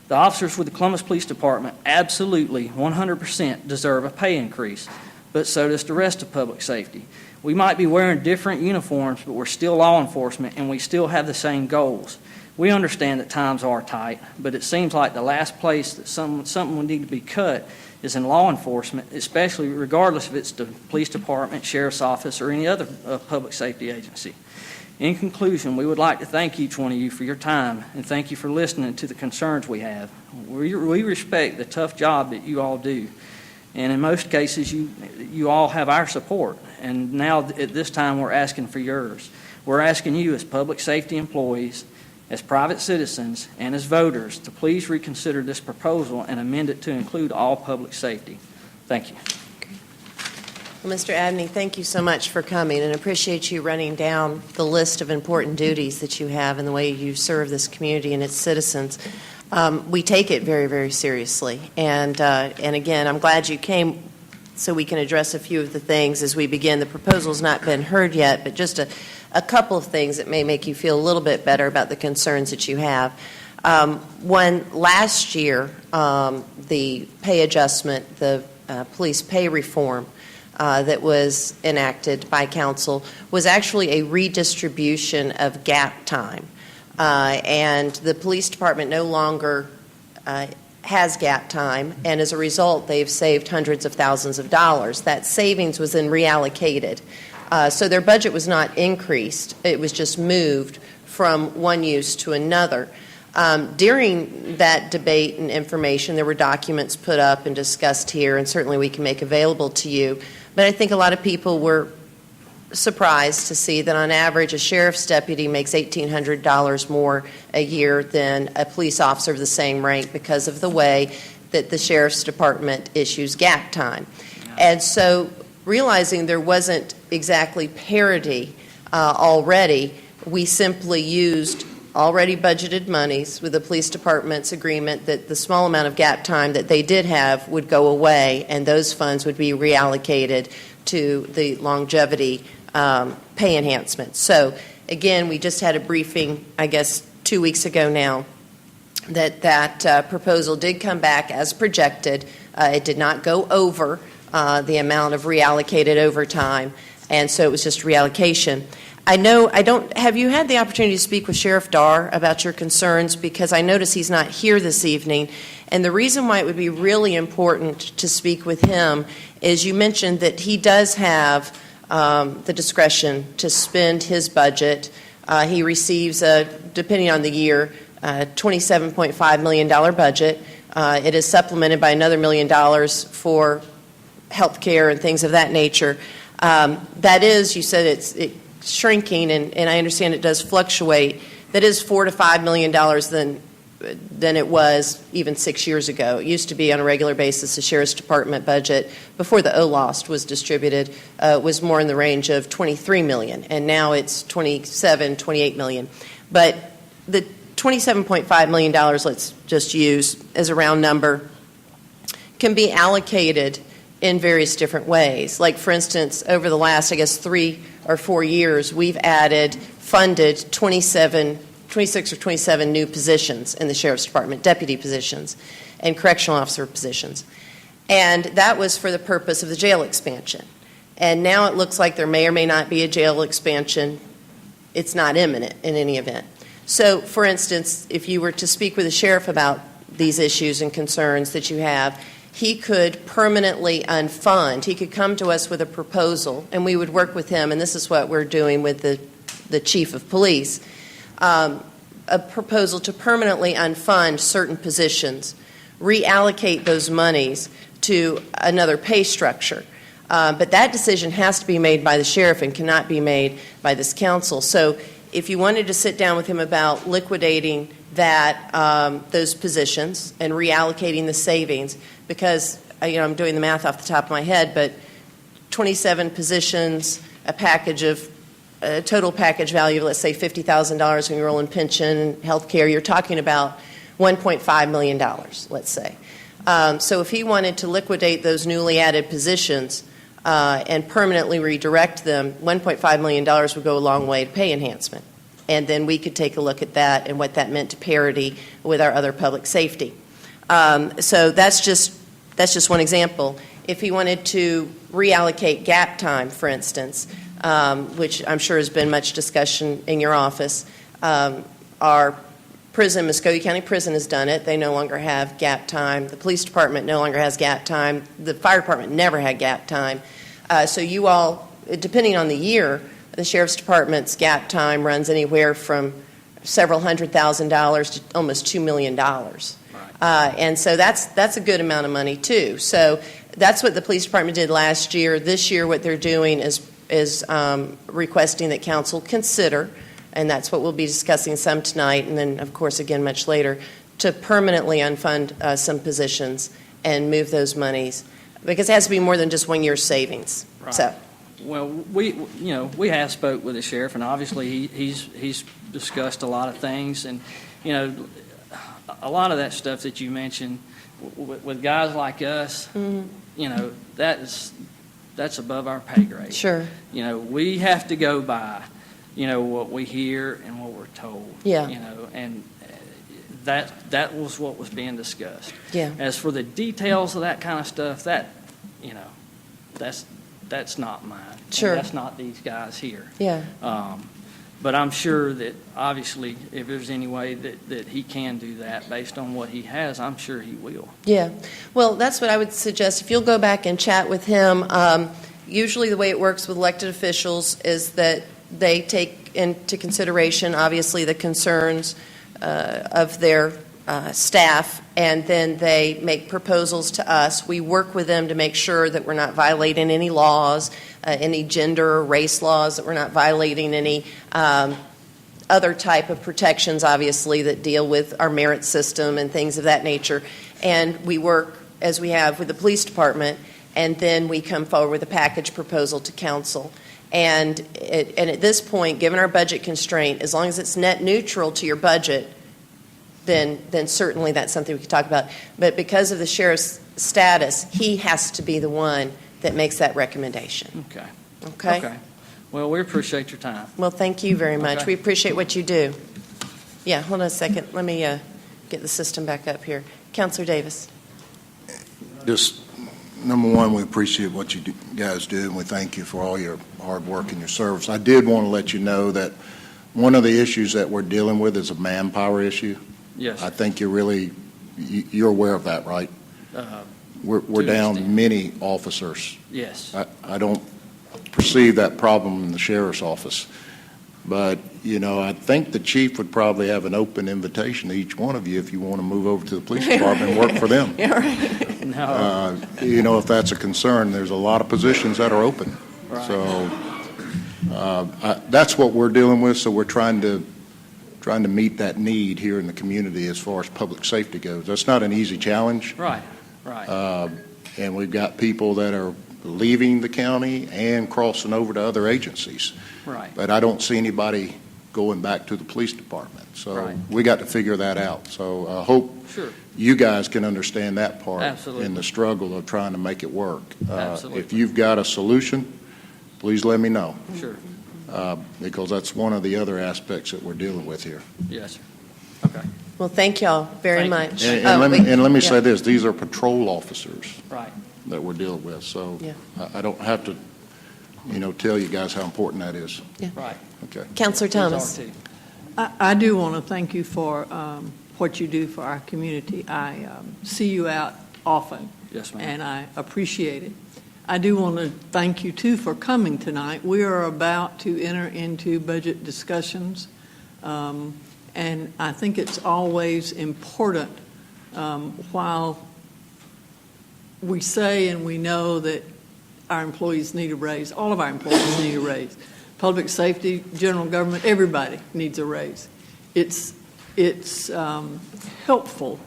The officers with the Columbus Police Department absolutely, 100% deserve a pay increase, but so does the rest of public safety. We might be wearing different uniforms, but we're still law enforcement, and we still have the same goals. We understand that times are tight, but it seems like the last place that something would need to be cut is in law enforcement, especially regardless if it's the police department, sheriff's office, or any other public safety agency. In conclusion, we would like to thank each one of you for your time and thank you for listening to the concerns we have. We respect the tough job that you all do, and in most cases, you all have our support. And now at this time, we're asking for yours. We're asking you as public safety employees, as private citizens, and as voters to please reconsider this proposal and amend it to include all public safety. Thank you. Well, Mr. Abney, thank you so much for coming, and appreciate you running down the list of important duties that you have and the way you serve this community and its citizens. We take it very, very seriously. And again, I'm glad you came so we can address a few of the things as we begin. The proposal's not been heard yet, but just a couple of things that may make you feel a little bit better about the concerns that you have. One, last year, the pay adjustment, the police pay reform that was enacted by council was actually a redistribution of gap time. And the police department no longer has gap time, and as a result, they've saved hundreds of thousands of dollars. That savings was then reallocated. So their budget was not increased. It was just moved from one use to another. During that debate and information, there were documents put up and discussed here, and certainly we can make available to you. But I think a lot of people were surprised to see that on average a sheriff's deputy makes $1,800 more a year than a police officer of the same rank because of the way that the sheriff's department issues gap time. And so realizing there wasn't exactly parity already, we simply used already budgeted monies with the police department's agreement that the small amount of gap time that they did have would go away, and those funds would be reallocated to the longevity pay enhancement. So again, we just had a briefing, I guess 2 weeks ago now, that proposal did come back as projected. It did not go over the amount of reallocated overtime, and so it was just reallocation. Have you had the opportunity to speak with Sheriff Darr about your concerns? Because I notice he's not here this evening, and the reason why it would be really important to speak with him is you mentioned that he does have the discretion to spend his budget. He receives, depending on the year, a $27.5 million budget. It is supplemented by another $1 million for health care and things of that nature. That is, you said it's shrinking, and I understand it does fluctuate. That is $4 to $5 million than it was even 6 years ago. It used to be on a regular basis the Sheriff's Department budget before the OLOST was distributed was more in the range of $23 million, and now it's $28 million. But the $27.5 million, let's just use as a round number, can be allocated in various different ways. Like, for instance, over the last, 3 or 4 years, we've funded 26 or 27 new positions in the Sheriff's Department, deputy positions and correctional officer positions. And that was for the purpose of the jail expansion. And now it looks like there may or may not be a jail expansion. It's not imminent in any event. So, for instance, if you were to speak with the sheriff about these issues and concerns that you have, he could permanently unfund. He could come to us with a proposal, and we would work with him, and this is what we're doing with the chief of police, a proposal to permanently unfund certain positions, reallocate those monies to another pay structure. But that decision has to be made by the sheriff and cannot be made by this council. So if you wanted to sit down with him about liquidating those positions and reallocating the savings, because I'm doing the math off the top of my head, but 27 positions, a total package value of, let's say, $50,000 when you roll in pension and health care, you're talking about $1.5 million, let's say. So if he wanted to liquidate those newly added positions and permanently redirect them, $1.5 million would go a long way to pay enhancement. And then we could take a look at that and what that meant to parity with our other public safety. So that's just one example. If he wanted to reallocate gap time, for instance, which I'm sure has been much discussion in your office, our prison, Muskogee County Prison, has done it. They no longer have gap time. The police department no longer has gap time. The fire department never had gap time. So you all, depending on the year, the Sheriff's Department's gap time runs anywhere from several $100,000 to almost $2 million. And so that's a good amount of money, too. So that's what the police department did last year. This year, what they're doing is requesting that council consider, and that's what we'll be discussing some tonight, and then, of course, again much later, to permanently unfund some positions and move those monies, because it has to be more than just 1 year's savings. Right. So, well, we have spoke with the sheriff, and obviously he's discussed a lot of things, and a lot of that stuff that you mentioned with guys like us, that's above our pay grade. Sure. We have to go by, what we hear and what we're told. Yeah. And that was what was being discussed. Yeah. As for the details of that kind of stuff, that's not mine. Sure. And that's not these guys here. Yeah. But I'm sure that obviously if there's any way that he can do that based on what he has, I'm sure he will. Yeah. Well, that's what I would suggest. If you'll go back and chat with him, usually the way it works with elected officials is that they take into consideration, obviously, the concerns of their staff, and then they make proposals to us. We work with them to make sure that we're not violating any laws, any gender or race laws, that we're not violating any other type of protections, obviously, that deal with our merit system and things of that nature. And we work, as we have with the police department, and then we come forward with a package proposal to council. And at this point, given our budget constraint, as long as it's net neutral to your budget, then certainly that's something we could talk about. But because of the sheriff's status, he has to be the one that makes that recommendation. Okay? Well, we appreciate your time. Well, thank you very much. Okay. We appreciate what you do. Yeah, hold on a second. Let me get the system back up here. Councilor Davis. Just, number one, we appreciate what you guys do, and we thank you for all your hard work and your service. I did want to let you know that one of the issues that we're dealing with is a manpower issue. Yes. I think you're aware of that, right? We're down many officers. Yes. I don't perceive that problem in the sheriff's office. But, I think the chief would probably have an open invitation to each one of you if you want to move over to the police department and work for them. Yeah, right. No. If that's a concern, there's a lot of positions that are open. Right. So that's what we're dealing with, so we're trying to meet that need here in the community as far as public safety goes. That's not an easy challenge. Right. And we've got people that are leaving the county and crossing over to other agencies. Right. But I don't see anybody going back to the police department. So Right. we got to figure that out. So I hope you guys can understand that part. Absolutely. In the struggle of trying to make it work. Absolutely. If you've got a solution, please let me know. Sure. Because that's one of the other aspects that we're dealing with here. Yes, sir. Okay. Well, thank y'all very Thank much. And let me say this, these are patrol officers Right. that we're dealing with, so Yeah. I don't have to, tell you guys how important that is. Yeah. Right. Okay. Councilor Thomas. I do want to thank you for what you do for our community. I see you out often. Yes, ma'am. And I appreciate it. I do want to thank you, too, for coming tonight. We are about to enter into budget discussions, and I think it's always important while we say and we know that our employees need a raise, all of our employees need a raise. Public safety, general government, everybody needs a raise. It's helpful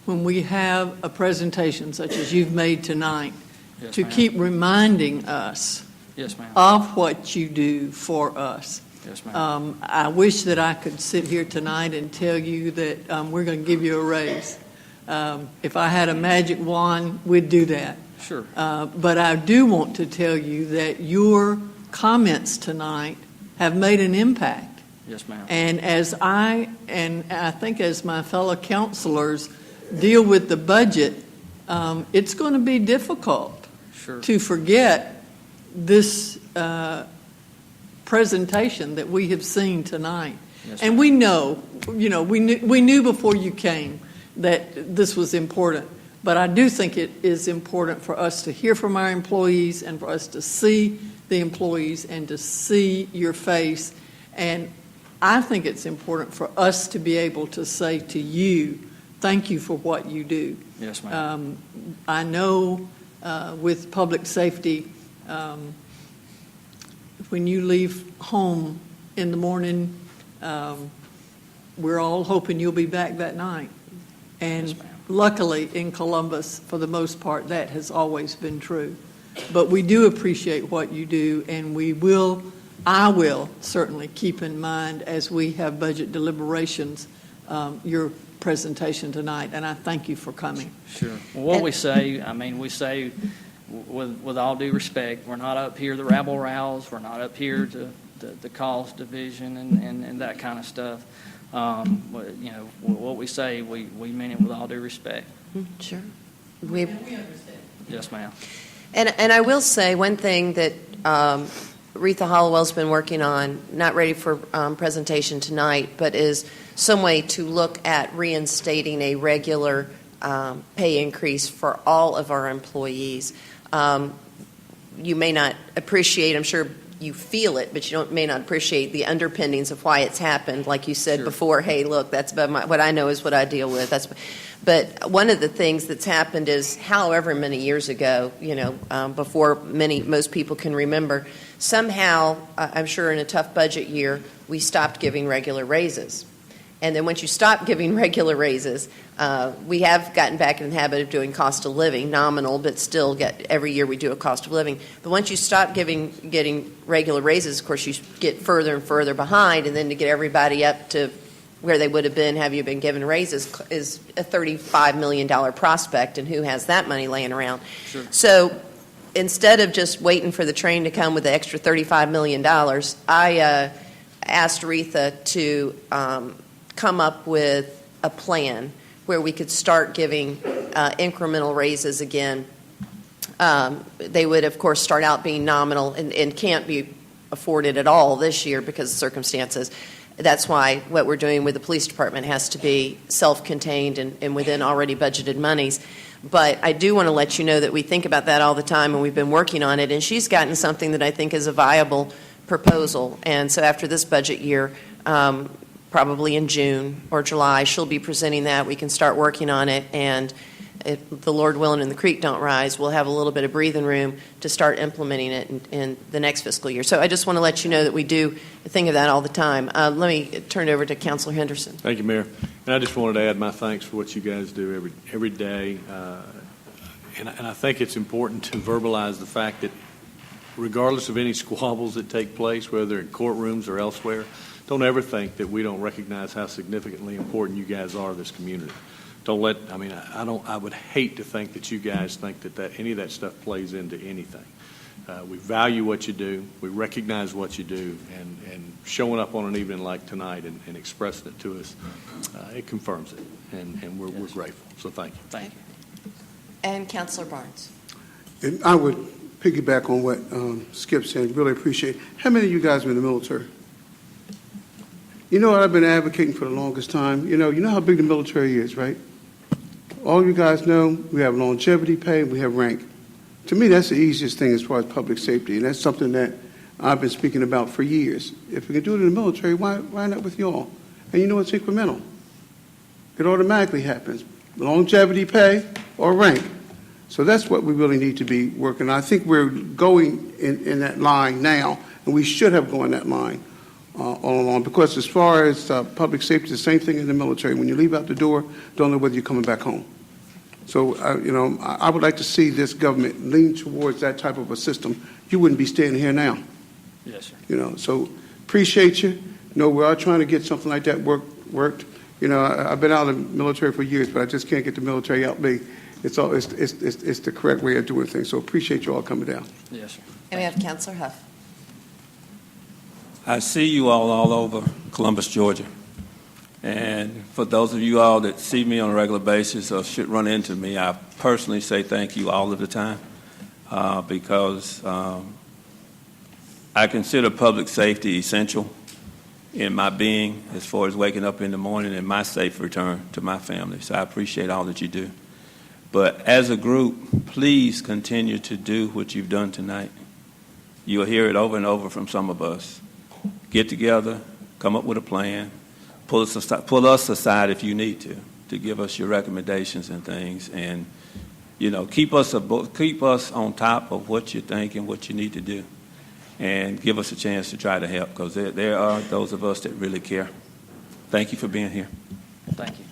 when we have a presentation such as you've made tonight Yes, to ma'am. keep reminding us Yes, ma'am. of what you do for us. Yes, ma'am. I wish that I could sit here tonight and tell you that we're going to give you a raise. If I had a magic wand, we'd do that. Sure. But I do want to tell you that your comments tonight have made an impact. Yes, ma'am. And I think as my fellow counselors deal with the budget, it's going to be difficult to forget this presentation that we have seen tonight. Yes, and we know, we knew before you came that this was important. But I do think it is important for us to hear from our employees and for us to see the employees and to see your face. And I think it's important for us to be able to say to you, thank you for what you do. Yes, ma'am. I know with public safety, when you leave home in the morning, we're all hoping you'll be back that night. And luckily in Columbus, for the most part, that has always been true. But we do appreciate what you do, and I will certainly keep in mind as we have budget deliberations your presentation tonight, and I thank you for coming. Sure. Well, what we say, we say with all due respect, we're not up here to rabble-rouse. We're not up here to cause division and that kind of stuff. What we say, we mean it with all due respect. Sure. We understand. Yes, ma'am. And I will say one thing that Retha Hollowell's been working on, not ready for presentation tonight, but is some way to look at reinstating a regular pay increase for all of our employees. You may not appreciate, I'm sure you feel it, but you may not appreciate the underpinnings of why it's happened. Like you said before, hey, look, that's about what I know is what I deal with. But one of the things that's happened is, however many years ago, before most people can remember, somehow, I'm sure in a tough budget year, we stopped giving regular raises. And then once you stop giving regular raises, we have gotten back in the habit of doing cost of living, nominal, but still every year we do a cost of living. But once you stop getting regular raises, of course, you get further and further behind, and then to get everybody up to where they would have been have you been given raises is a $35 million prospect, and who has that money laying around? Sure. So instead of just waiting for the train to come with the extra $35 million, I asked Retha to come up with a plan where we could start giving incremental raises again. They would, of course, start out being nominal and can't be afforded at all this year because of circumstances. That's why what we're doing with the police department has to be self-contained and within already budgeted monies. But I do want to let you know that we think about that all the time, and we've been working on it. And she's gotten something that I think is a viable proposal. And so after this budget year, probably in June or July, she'll be presenting that. We can start working on it, and if the Lord willing and the creek don't rise, we'll have a little bit of breathing room to start implementing it in the next fiscal year. So I just want to let you know that we do think of that all the time. Let me turn it over to Councilor Henderson. Thank you, Mayor. And I just wanted to add my thanks for what you guys do every day. And I think it's important to verbalize the fact that regardless of any squabbles that take place, whether in courtrooms or elsewhere, don't ever think that we don't recognize how significantly important you guys are to this community. I would hate to think that you guys think that any of that stuff plays into anything. We value what you do. We recognize what you do, and showing up on an evening like tonight and expressing it to us, it confirms it, and we're grateful. So thank you. Thank you. And Councilor Barnes. And I would piggyback on what Skip said. Really appreciate it. How many of you guys are in the military? You know what I've been advocating for the longest time? You know how big the military is, right? All you guys know, we have longevity pay, we have rank. To me, that's the easiest thing as far as public safety, and that's something that I've been speaking about for years. If we can do it in the military, why not with y'all? And you know it's incremental. It automatically happens. Longevity pay or rank. So that's what we really need to be working on. I think we're going in that line now, and we should have gone that line all along, because as far as public safety, the same thing in the military. When you leave out the door, don't know whether you're coming back home. So, I would like to see this government lean towards that type of a system. You wouldn't be standing here now. Yes, sir. So appreciate you. We're all trying to get something like that worked. I've been out of the military for years, but I just can't get the military out me. It's the correct way of doing things. So appreciate you all coming down. Yes, sir. And we have Councilor Huff. I see you all over Columbus, Georgia. And for those of you all that see me on a regular basis or should run into me, I personally say thank you all of the time because I consider public safety essential in my being as far as waking up in the morning and my safe return to my family. So I appreciate all that you do. But as a group, please continue to do what you've done tonight. You'll hear it over and over from some of us. Get together, come up with a plan, pull us aside if you need to give us your recommendations and things, and keep us on top of what you think and what you need to do, and give us a chance to try to help, because there are those of us that really care. Thank you for being here. Thank you.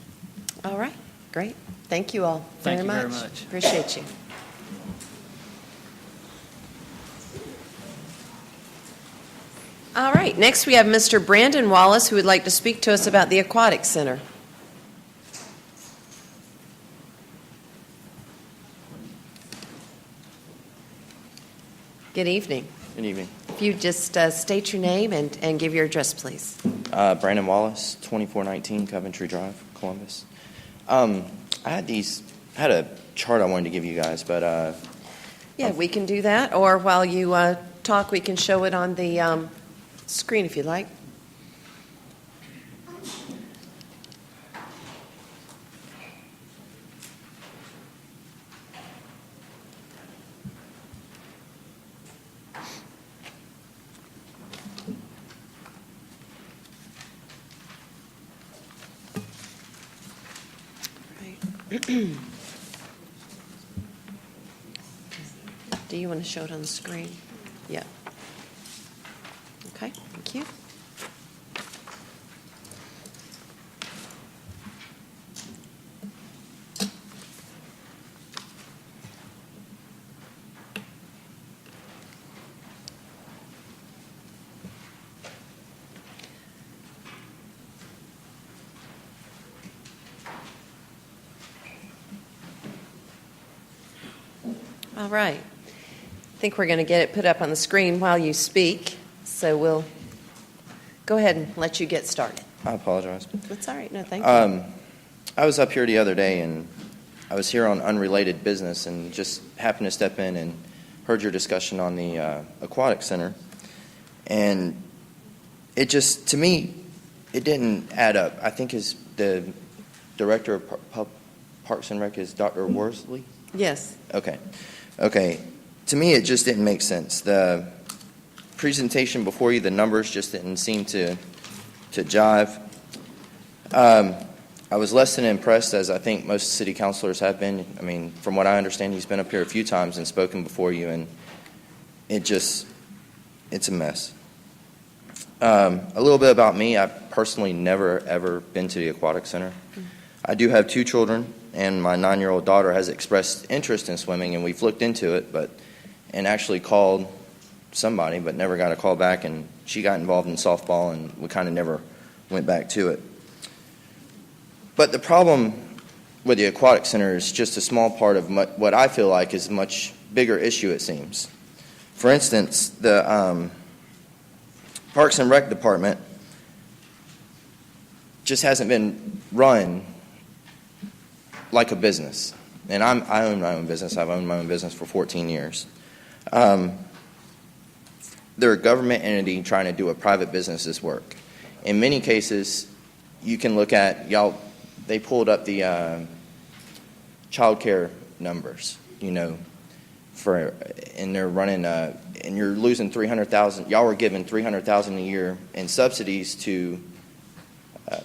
All right, great. Thank you all Thank very you much. very much. Appreciate you. All right, next we have Mr. Brandon Wallace, who would like to speak to us about the Aquatic Center. Good evening. Good evening. If you just state your name and give your address, please. Brandon Wallace, 2419 Coventry Drive, Columbus. I had a chart I wanted to give you guys, but Yeah, we can do that, or while you talk, we can show it on the screen if you'd like. Do you want to show it on the screen? Yeah. Okay, thank you. All right. I think we're going to get it put up on the screen while you speak, so we'll go ahead and let you get started. I apologize. That's all right. No, thank you. I was up here the other day, and I was here on unrelated business and just happened to step in and heard your discussion on the Aquatic Center. And it just, to me, it didn't add up. I think the director of Parks and Rec is Dr. Worsley? Yes. Okay. To me, it just didn't make sense. The presentation before you, the numbers just didn't seem to jive. I was less than impressed, as I think most city councilors have been. I mean, from what I understand, he's been up here a few times and spoken before you, and it's a mess. A little bit about me. I've personally never, ever been to the Aquatic Center. I do have 2 children, and my 9-year-old daughter has expressed interest in swimming, and we've looked into it, and actually called somebody, but never got a call back, and she got involved in softball, and we kind of never went back to it. But the problem with the Aquatic Center is just a small part of what I feel like is a much bigger issue, it seems. For instance, the Parks and Rec Department just hasn't been run like a business. And I own my own business. I've owned my own business for 14 years. They're a government entity trying to do a private business's work. In many cases, you can look at, they pulled up the child care numbers, and they're running, and you're losing $300,000. Y'all were giving $300,000 a year in subsidies to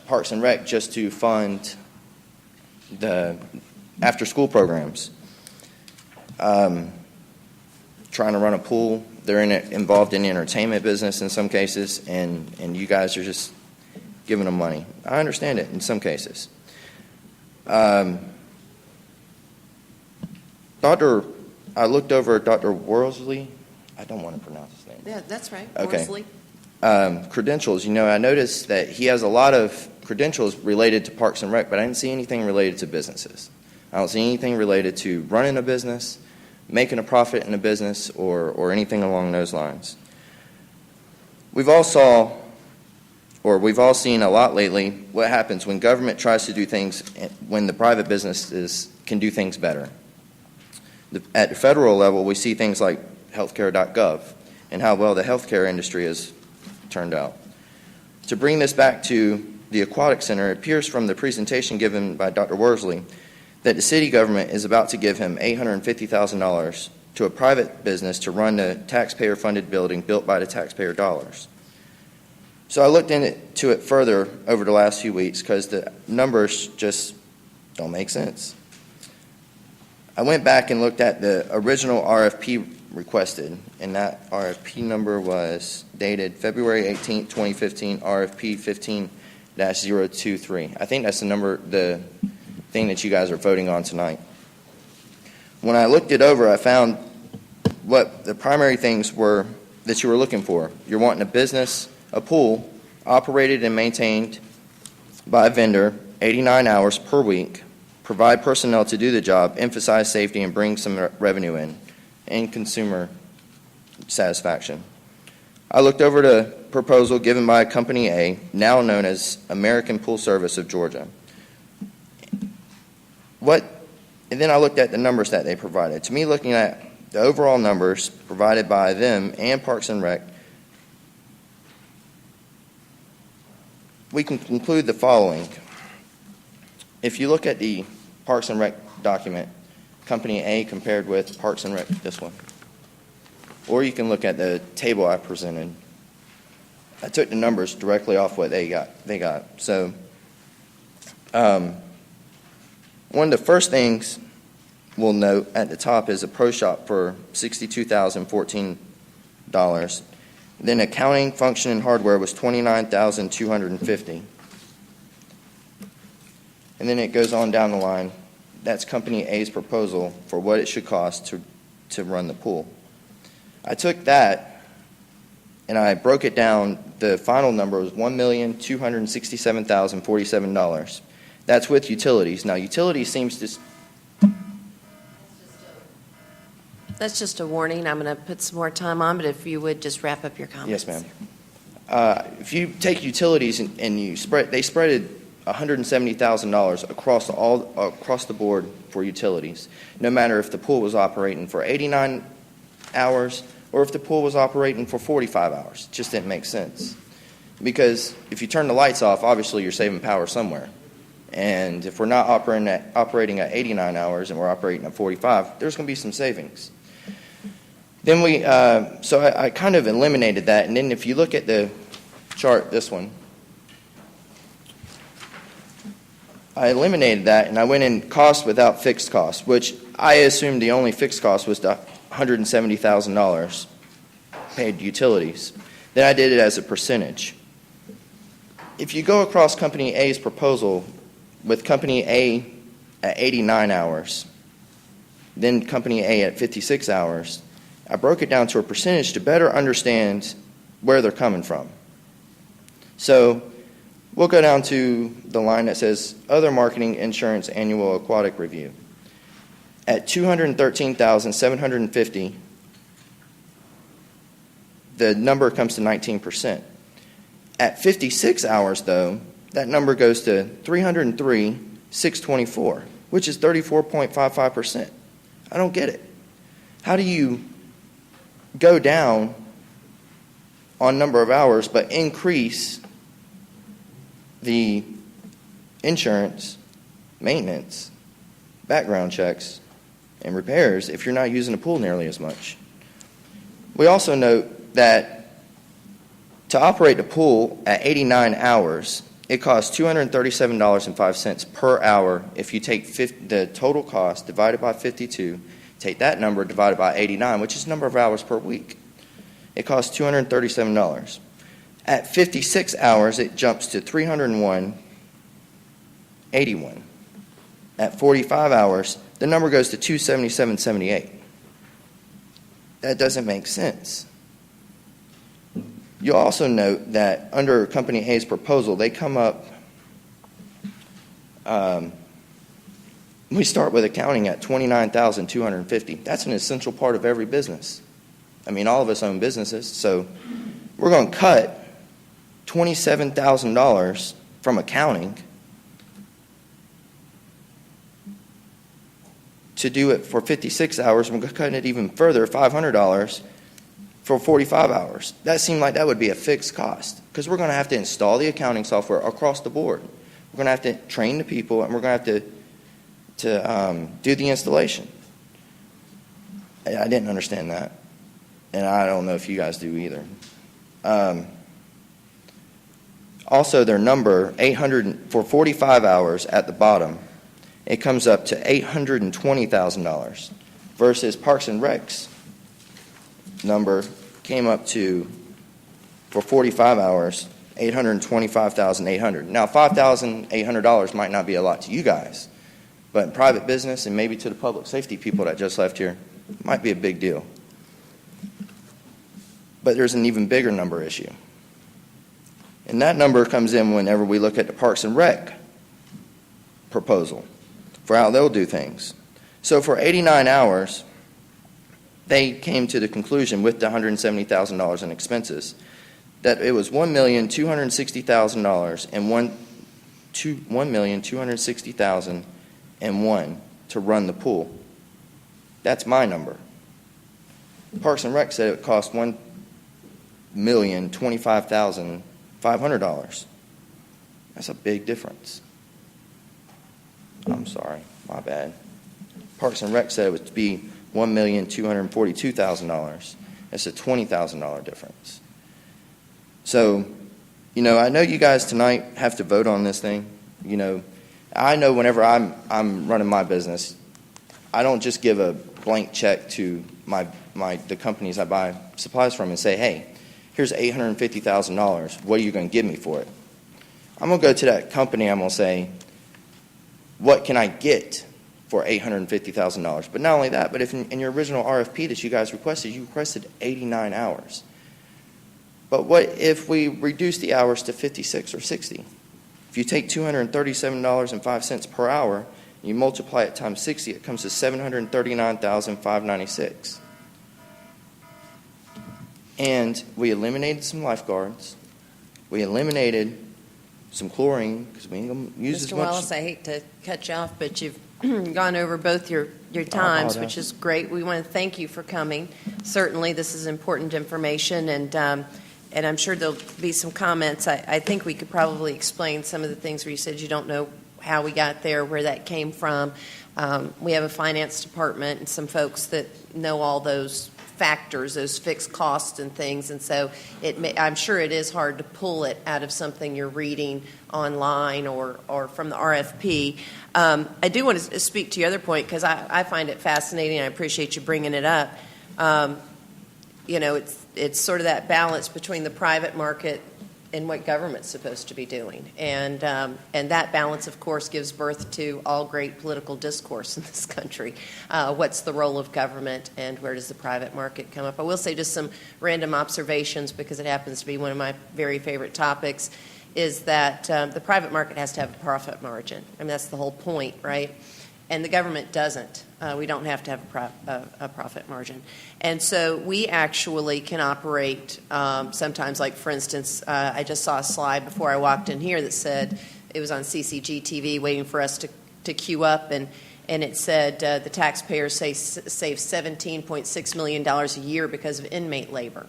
Parks and Rec just to fund the after-school programs. Trying to run a pool. They're involved in the entertainment business in some cases, and you guys are just giving them money. I understand it in some cases. I looked over at Dr. Worsley. I don't want to pronounce his name. Yeah, that's right. Okay. Worsley. Credentials. I noticed that he has a lot of credentials related to Parks and Rec, but I didn't see anything related to businesses. I don't see anything related to running a business, making a profit in a business, or anything along those lines. We've all seen a lot lately what happens when government tries to do things when the private businesses can do things better. At the federal level, we see things like healthcare.gov and how well the healthcare industry has turned out. To bring this back to the Aquatic Center, it appears from the presentation given by Dr. Worsley that the city government is about to give him $850,000 to a private business to run the taxpayer-funded building built by the taxpayer dollars. So I looked into it further over the last few weeks because the numbers just don't make sense. I went back and looked at the original RFP requested, and that RFP number was dated February 18, 2015, RFP 15-023. I think that's the thing that you guys are voting on tonight. When I looked it over, I found what the primary things were that you were looking for. You're wanting a pool operated and maintained by a vendor 89 hours per week, provide personnel to do the job, emphasize safety, and bring some revenue in, and consumer satisfaction. I looked over the proposal given by Company A, now known as American Pool Service of Georgia. And then I looked at the numbers that they provided. To me, looking at the overall numbers provided by them and Parks and Rec, we can conclude the following. If you look at the Parks and Rec document, Company A compared with Parks and Rec, this one, or you can look at the table I presented. I took the numbers directly off what they got. So one of the first things we'll note at the top is a pro shop for $62,014. Then accounting, function, and hardware was $29,250. And then it goes on down the line. That's Company A's proposal for what it should cost to run the pool. I took that and I broke it down. The final number was $1,267,047. That's with utilities. Now, utilities seems to... That's just a warning. I'm going to put some more time on, but if you would just wrap up your comments. Yes, ma'am. If you take utilities and they spreaded $170,000 across the board for utilities, no matter if the pool was operating for 89 hours or if the pool was operating for 45 hours. It just didn't make sense. Because if you turn the lights off, obviously you're saving power somewhere. And if we're not operating at 89 hours and we're operating at 45, there's going to be some savings. Then I kind of eliminated that. And then if you look at the chart, this one, I eliminated that and I went in cost without fixed cost, which I assumed the only fixed cost was the $170,000 paid utilities. Then I did it as a percentage. If you go across Company A's proposal with Company A at 89 hours, then Company A at 56 hours, I broke it down to a percentage to better understand where they're coming from. So we'll go down to the line that says Other Marketing Insurance Annual Aquatic Review. At $213,750, the number comes to 19%. At 56 hours, though, that number goes to $303,624, which is 34.55%. I don't get it. How do you go down on number of hours but increase the insurance, maintenance, background checks, and repairs if you're not using the pool nearly as much? We also note that to operate the pool at 89 hours, it costs $237.05 per hour. If you take the total cost divided by 52, take that number divided by 89, which is the number of hours per week, it costs $237. At 56 hours, it jumps to $301.81. At 45 hours, the number goes to $277.78. That doesn't make sense. You'll also note that under Company A's proposal, they come up, we start with accounting at $29,250. That's an essential part of every business. I mean, all of us own businesses, so we're going to cut $27,000 from accounting to do it for 56 hours, and we're cutting it even further, $500 for 45 hours. That seemed like that would be a fixed cost because we're going to have to install the accounting software across the board. We're going to have to train the people, and we're going to have to do the installation. I didn't understand that, and I don't know if you guys do either. Also, their number, 800 for 45 hours at the bottom, it comes up to $820,000 versus Parks and Rec's number came up to, for 45 hours, $825,800. Now, $5,800 might not be a lot to you guys, but in private business and maybe to the public safety people that just left here, it might be a big deal. But there's an even bigger number issue. And that number comes in whenever we look at the Parks and Rec proposal for how they'll do things. So for 89 hours, they came to the conclusion with the $170,000 in expenses that it was $1,260,000 and $1,260,001 to run the pool. That's my number. Parks and Rec said it would cost $1,025,500. That's a big difference. I'm sorry, my bad. Parks and Rec said it would be $1,242,000. That's a $20,000 difference. So, I know you guys tonight have to vote on this thing. I know whenever I'm running my business, I don't just give a blank check to the companies I buy supplies from and say, hey, here's $850,000. What are you going to give me for it? I'm going to go to that company. I'm going to say, what can I get for $850,000? But not only that, but if in your original RFP that you guys requested, you requested 89 hours. But what if we reduce the hours to 56 or 60? If you take $237.05 per hour, and you multiply it times 60, it comes to $739,596. And we eliminated some lifeguards. We eliminated some chlorine because we ain't going to use Mr. as much. Wallace, I hate to cut you off, but you've gone over both your times, which is great. We want to thank you for coming. Certainly, this is important information, and I'm sure there'll be some comments. I think we could probably explain some of the things where you said you don't know how we got there, where that came from. We have a finance department and some folks that know all those factors, those fixed costs and things, and so I'm sure it is hard to pull it out of something you're reading online or from the RFP. I do want to speak to your other point because I find it fascinating. I appreciate you bringing it up. It's sort of that balance between the private market and what government's supposed to be doing. And that balance, of course, gives birth to all great political discourse in this country. What's the role of government and where does the private market come up? I will say just some random observations because it happens to be one of my very favorite topics, is that the private market has to have a profit margin. I mean, that's the whole point, right? And the government doesn't. We don't have to have a profit margin. And so we actually can operate sometimes, like, for instance, I just saw a slide before I walked in here that said, it was on CCG TV waiting for us to queue up, and it said the taxpayers save $17.6 million a year because of inmate labor.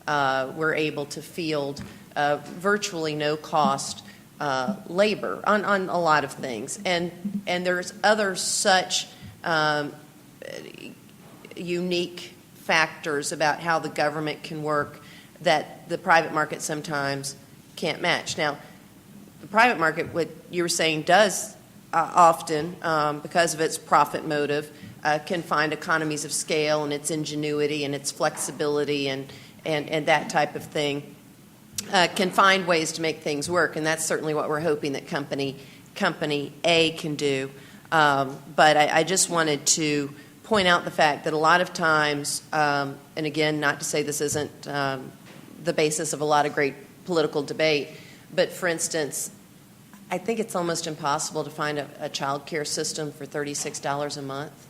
We're able to field virtually no cost labor on a lot of things, and there's other such unique factors about how the government can work that the private market sometimes can't match. Now, the private market, what you were saying, does often, because of its profit motive, can find economies of scale and its ingenuity and its flexibility and that type of thing. Can find ways to make things work, and that's certainly what we're hoping that Company A can do. But I just wanted to point out the fact that a lot of times, and again, not to say this isn't the basis of a lot of great political debate, but for instance, I think it's almost impossible to find a child care system for $36 a month.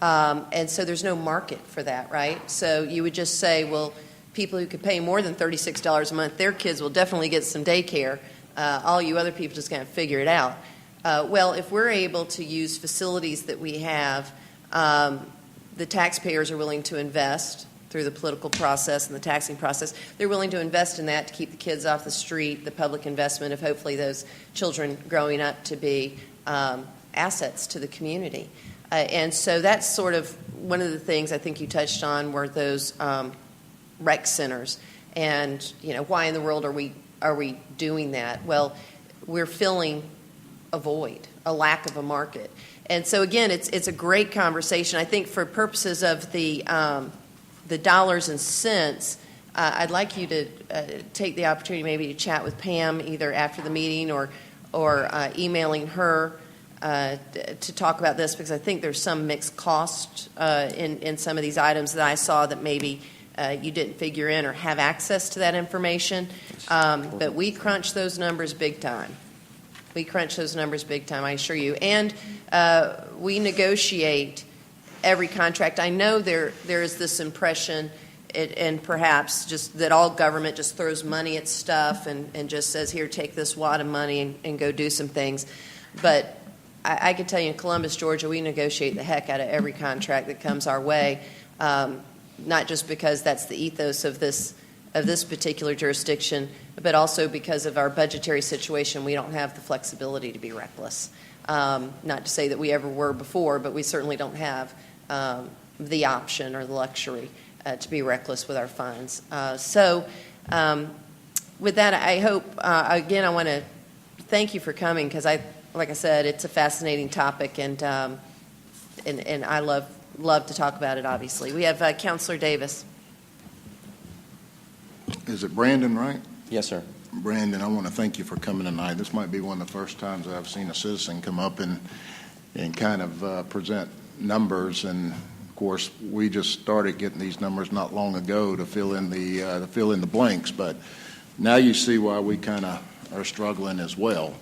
And so there's no market for that, right? So you would just say, well, people who could pay more than $36 a month, their kids will definitely get some daycare. All you other people just kind of figure it out. Well, if we're able to use facilities that we have, the taxpayers are willing to invest through the political process and the taxing process. They're willing to invest in that to keep the kids off the street, the public investment of hopefully those children growing up to be assets to the community. And so that's sort of one of the things I think you touched on were those rec centers. And, why in the world are we doing that? Well, we're filling a void, a lack of a market. And so, again, it's a great conversation. I think for purposes of the dollars and cents, I'd like you to take the opportunity maybe to chat with Pam either after the meeting or emailing her to talk about this, because I think there's some mixed cost in some of these items that I saw that maybe you didn't figure in or have access to that information. But we crunch those numbers big time. We crunch those numbers big time, I assure you. And we negotiate every contract. I know there is this impression, and perhaps just that all government just throws money at stuff and just says, here, take this wad of money and go do some things. But I can tell you in Columbus, Georgia, we negotiate the heck out of every contract that comes our way, not just because that's the ethos of this particular jurisdiction, but also because of our budgetary situation. We don't have the flexibility to be reckless. Not to say that we ever were before, but we certainly don't have the option or the luxury to be reckless with our funds. So with that, I hope, again, I want to thank you for coming, because like I said, it's a fascinating topic, and I love to talk about it, obviously. We have Councilor Davis. Is it Brandon, right? Yes, sir. Brandon, I want to thank you for coming tonight. This might be one of the first times I've seen a citizen come up and kind of present numbers. And of course, we just started getting these numbers not long ago to fill in the blanks. But now you see why we kind of are struggling as well.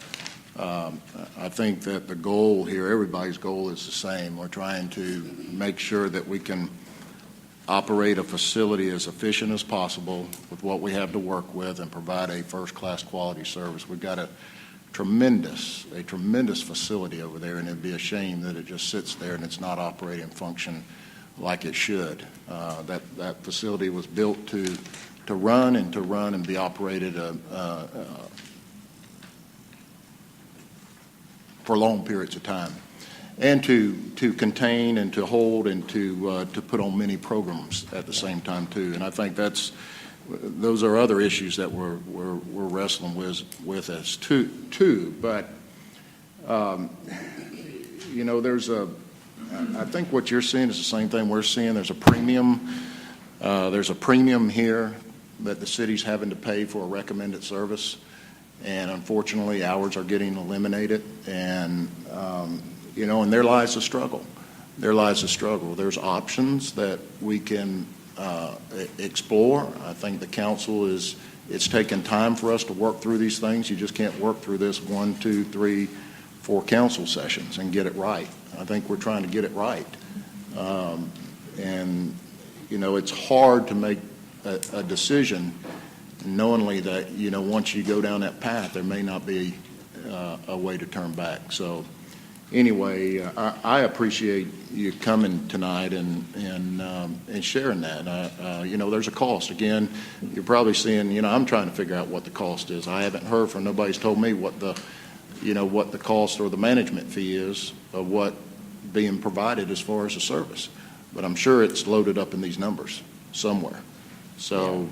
I think that the goal here, everybody's goal is the same. We're trying to make sure that we can operate a facility as efficient as possible with what we have to work with and provide a first-class quality service. We've got a tremendous facility over there, and it'd be a shame that it just sits there and it's not operating and function like it should. That facility was built to run and be operated for long periods of time, and to contain and to hold and to put on many programs at the same time too. And I think those are other issues that we're wrestling with as too. But I think what you're seeing is the same thing we're seeing. There's a premium. There's a premium here that the city's having to pay for a recommended service. And unfortunately, hours are getting eliminated, and and there lies the struggle. There's options that we can explore. I think the council it's taken time for us to work through these things. You just can't work through this 1, 2, 3, 4 council sessions and get it right. I think we're trying to get it right, and it's hard to make a decision knowingly that once you go down that path, there may not be a way to turn back. So anyway, I appreciate you coming tonight and sharing that. There's a cost. Again, you're probably seeing. I'm trying to figure out what the cost is. I haven't heard from nobody's told me what the cost or the management fee is of what being provided as far as the service. But I'm sure it's loaded up in these numbers somewhere. So.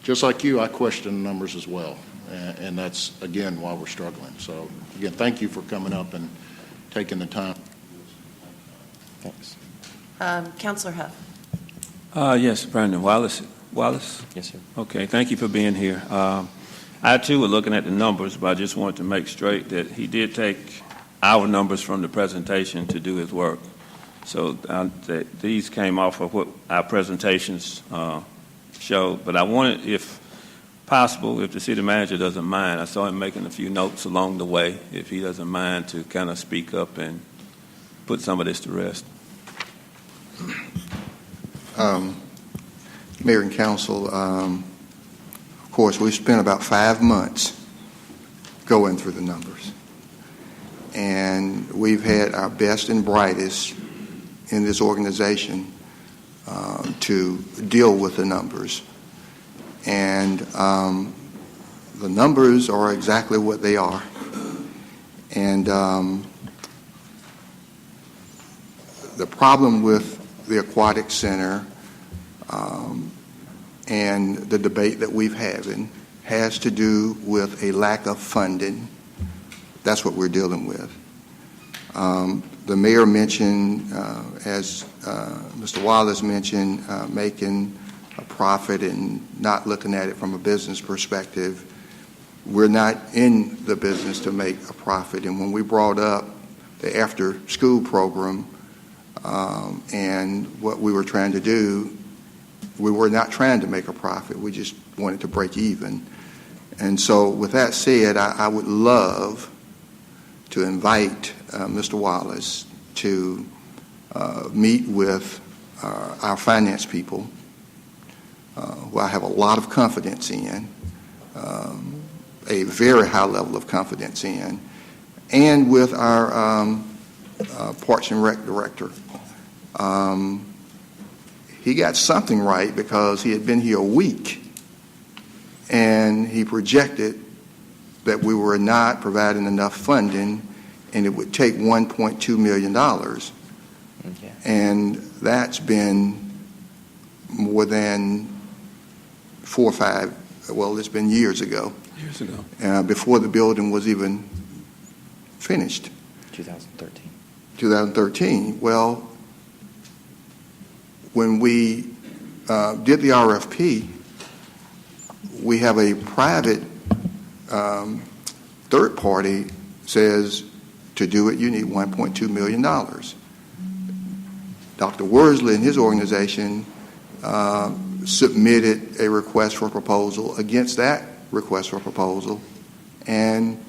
Just like you, I question the numbers as well, and that's, again, why we're struggling. So, again, thank you for coming up and taking the time. Thanks. Councilor Huff. Yes, Brandon Wallace. Yes, sir. Okay, thank you for being here. I, too, were looking at the numbers, but I just wanted to make straight that he did take our numbers from the presentation to do his work. So these came off of what our presentations showed, but I wanted, if possible, if the city manager doesn't mind, I saw him making a few notes along the way, if he doesn't mind to kind of speak up and put some of this to rest. Mayor and Council, of course, we've spent about 5 months going through the numbers, and we've had our best and brightest in this organization to deal with the numbers. And the numbers are exactly what they are. And the problem with the aquatic center and the debate that we've having has to do with a lack of funding. That's what we're dealing with. The mayor mentioned, as Mr. Wallace mentioned, making a profit and not looking at it from a business perspective. We're not in the business to make a profit. And when we brought up the after-school program and what we were trying to do, we were not trying to make a profit. We just wanted to break even. And so with that said, I would love to invite Mr. Wallace to meet with our finance people, who I have a lot of confidence in, a very high level of confidence in, and with our Parks and Rec director. He got something right because he had been here a week, and he projected that we were not providing enough funding, and it would take $1.2 million. Okay. And that's been more than 4 or 5, well, it's been years ago. Years ago. Before the building was even finished. 2013. 2013. Well, when we did the RFP, we have a private third party says to do it you need $1.2 million. Dr. Worsley and his organization submitted a request for proposal against that request for proposal, and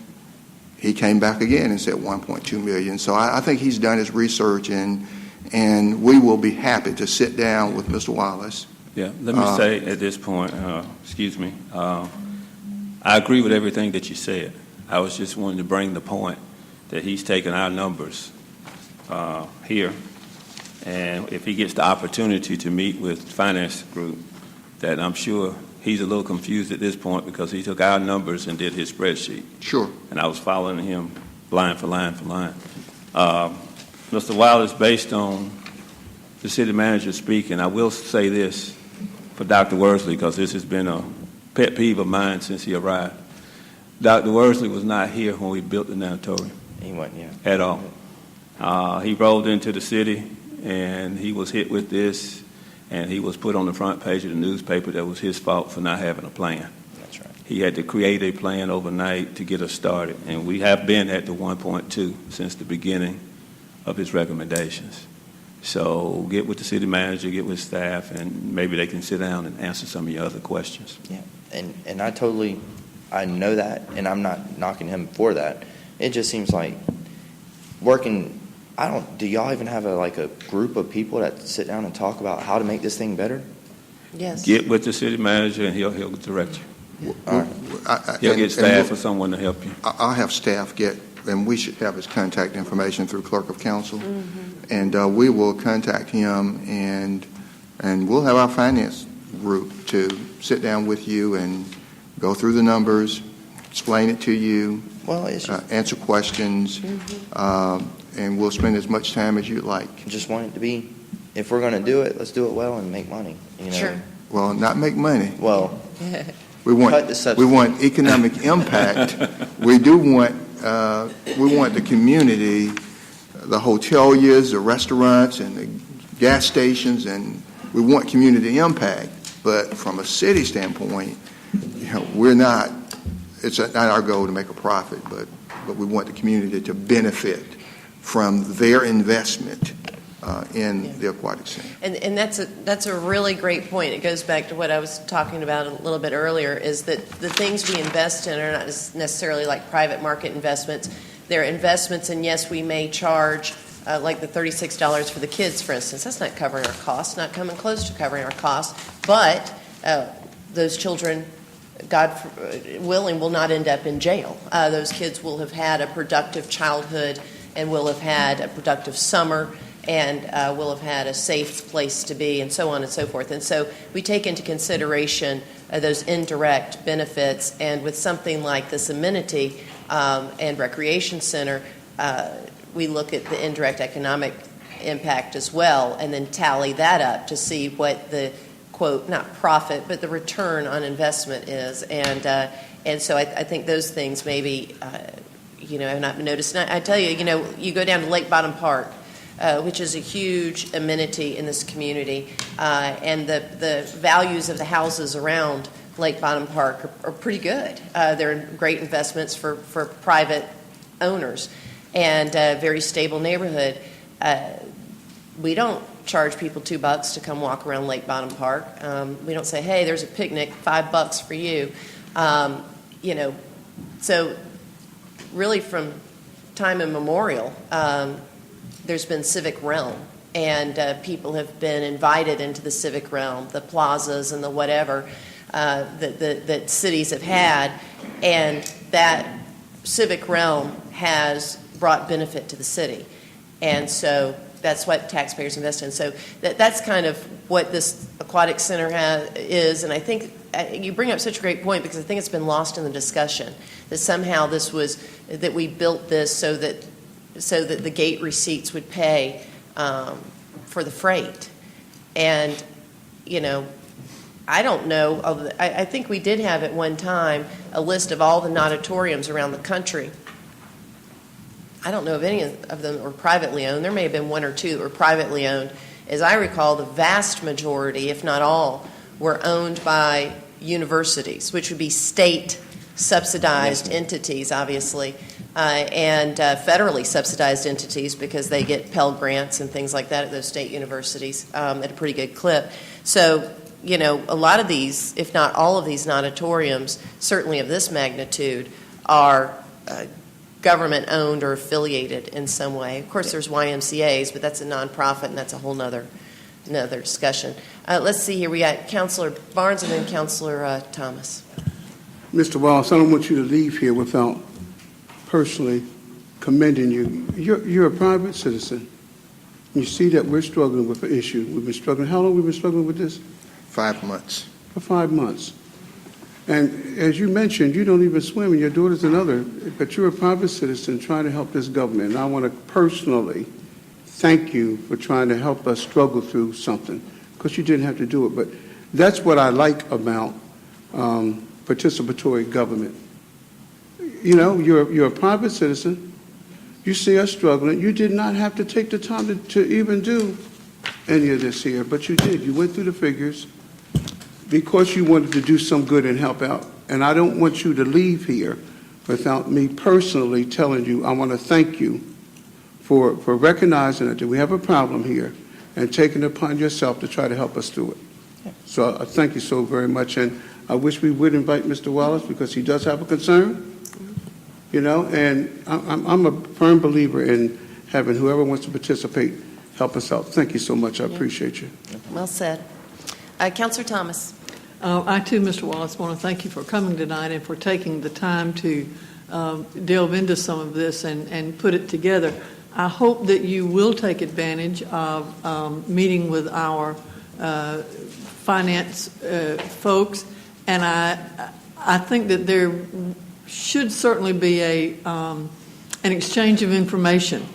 he came back again and said $1.2 million. So I think he's done his research, and we will be happy to sit down with Mr. Wallace. Yeah, let me say at this point, excuse me, I agree with everything that you said. I was just wanting to bring the point that he's taken our numbers here, and if he gets the opportunity to meet with the finance group, that I'm sure he's a little confused at this point because he took our numbers and did his spreadsheet. Sure. And I was following him line for line for line. Mr. Wallace, based on the city manager speaking, I will say this for Dr. Worsley, because this has been a pet peeve of mine since he arrived. Dr. Worsley was not here when we built the natatorium. He wasn't, yeah. At all. He rolled into the city, and he was hit with this, and he was put on the front page of the newspaper that was his fault for not having a plan. That's right. He had to create a plan overnight to get us started, and we have been at the 1.2 since the beginning of his recommendations. So get with the city manager, get with staff, and maybe they can sit down and answer some of your other questions. Yeah, and I know that, and I'm not knocking him for that. It just seems like working. Do y'all even have a group of people that sit down and talk about how to make this thing better? Yes. Get with the city manager, and he'll direct you. All right. He'll get staff or someone to help you. I'll have staff get, and we should have his contact information through clerk of council, and we will contact him, and we'll have our finance group to sit down with you and go through the numbers, explain it to you, answer questions, and we'll spend as much time as you'd like. Just want it to be, if we're going to do it, let's do it well and make money. You know? Sure. Well, not make money. Well, we want economic impact. We want the community, the hoteliers, the restaurants, and the gas stations, and we want community impact. But from a city standpoint, we're not. It's not our goal to make a profit, but we want the community to benefit from their investment in the aquatic center. And that's a really great point. It goes back to what I was talking about a little bit earlier, is that the things we invest in are not necessarily like private market investments. They're investments, and yes, we may charge like the $36 for the kids, for instance. That's not covering our costs, not coming close to covering our costs, but those children, God willing, will not end up in jail. Those kids will have had a productive childhood and will have had a productive summer and will have had a safe place to be, and so on and so forth. And so we take into consideration those indirect benefits, and with something like this amenity and recreation center, we look at the indirect economic impact as well, and then tally that up to see what the quote, not profit, but the return on investment is. And so I think those things maybe, have not been noticed. And I tell you, you go down to Lake Bottom Park, which is a huge amenity in this community, and the values of the houses around Lake Bottom Park are pretty good. They're great investments for private owners, and a very stable neighborhood. We don't charge people $2 to come walk around Lake Bottom Park. We don't say, hey, there's a picnic, $5 for you. So really from time immemorial, there's been civic realm, and people have been invited into the civic realm, the plazas and the whatever that cities have had, and that civic realm has brought benefit to the city. And so that's what taxpayers invest in. So that's kind of what this aquatic center is. And I think you bring up such a great point, because I think it's been lost in the discussion that somehow that we built this so that the gate receipts would pay for the freight. And, I don't know. I think we did have at one time a list of all the natatoriums around the country. I don't know if any of them were privately owned. There may have been one or two that were privately owned. As I recall, the vast majority, if not all, were owned by universities, which would be state-subsidized entities, obviously, and federally subsidized entities, because they get Pell Grants and things like that at those state universities at a pretty good clip. So, a lot of these, if not all of these natatoriums, certainly of this magnitude, are government-owned or affiliated in some way. Of course, there's YMCAs, but that's a nonprofit, and that's a whole nother discussion. Let's see here. We got Councilor Barnes and then Councilor Thomas. Mr. Wallace, I don't want you to leave here without personally commending you. You're a private citizen. You see that we're struggling with an issue. We've been struggling. How long have we been struggling with this? 5 months. For 5 months. And as you mentioned, you don't even swim, and your daughter's another, but you're a private citizen trying to help this government. And I want to personally thank you for trying to help us struggle through something, because you didn't have to do it. But that's what I like about participatory government. You're a private citizen. You see us struggling. You did not have to take the time to even do any of this here, but you did. You went through the figures because you wanted to do some good and help out. And I don't want you to leave here without me personally telling you I want to thank you for recognizing that we have a problem here and taking it upon yourself to try to help us through it. So I thank you so very much. And I wish we would invite Mr. Wallace, because he does have a concern, and I'm a firm believer in having whoever wants to participate help us out. Thank you so much. I appreciate you. Well said. Councilor Thomas. I too, Mr. Wallace, want to thank you for coming tonight and for taking the time to delve into some of this and put it together. I hope that you will take advantage of meeting with our finance folks, and I think that there should certainly be an exchange of information.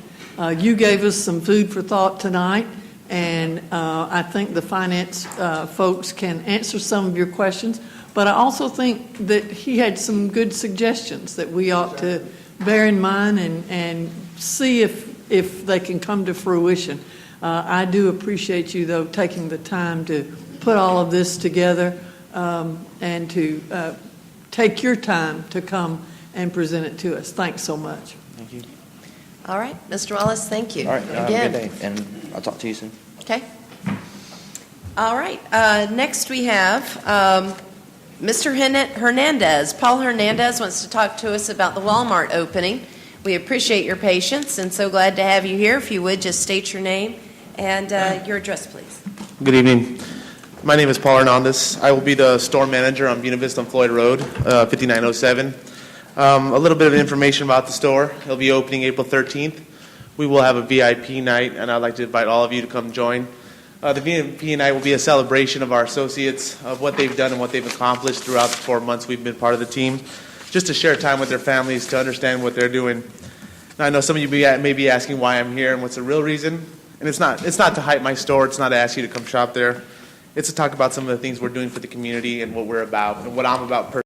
You gave us some food for thought tonight, and I think the finance folks can answer some of your questions, but I also think that he had some good suggestions that we ought to bear in mind and see if they can come to fruition. I do appreciate you, though, taking the time to put all of this together and to take your time to come and present it to us. Thanks so much. Thank you. All right, Mr. Wallace, thank you. All right, again. Good day, and I'll talk to you soon. Okay. All right. Next we have Mr. Hernandez. Paul Hernandez wants to talk to us about the Walmart opening. We appreciate your patience and so glad to have you here. If you would, just state your name and your address, please. Good evening. My name is Paul Hernandez. I will be the store manager on Buena Vista and Floyd Road, 5907. A little bit of information about the store. It'll be opening April 13th. We will have a VIP night, and I'd like to invite all of you to come join. The VIP night will be a celebration of our associates, of what they've done and what they've accomplished throughout the 4 months we've been part of the team, just to share time with their families, to understand what they're doing. Now, I know some of you may be asking why I'm here and what's the real reason. And it's not to hype my store. It's not to ask you to come shop there. It's to talk about some of the things we're doing for the community and what we're about and what I'm about personally.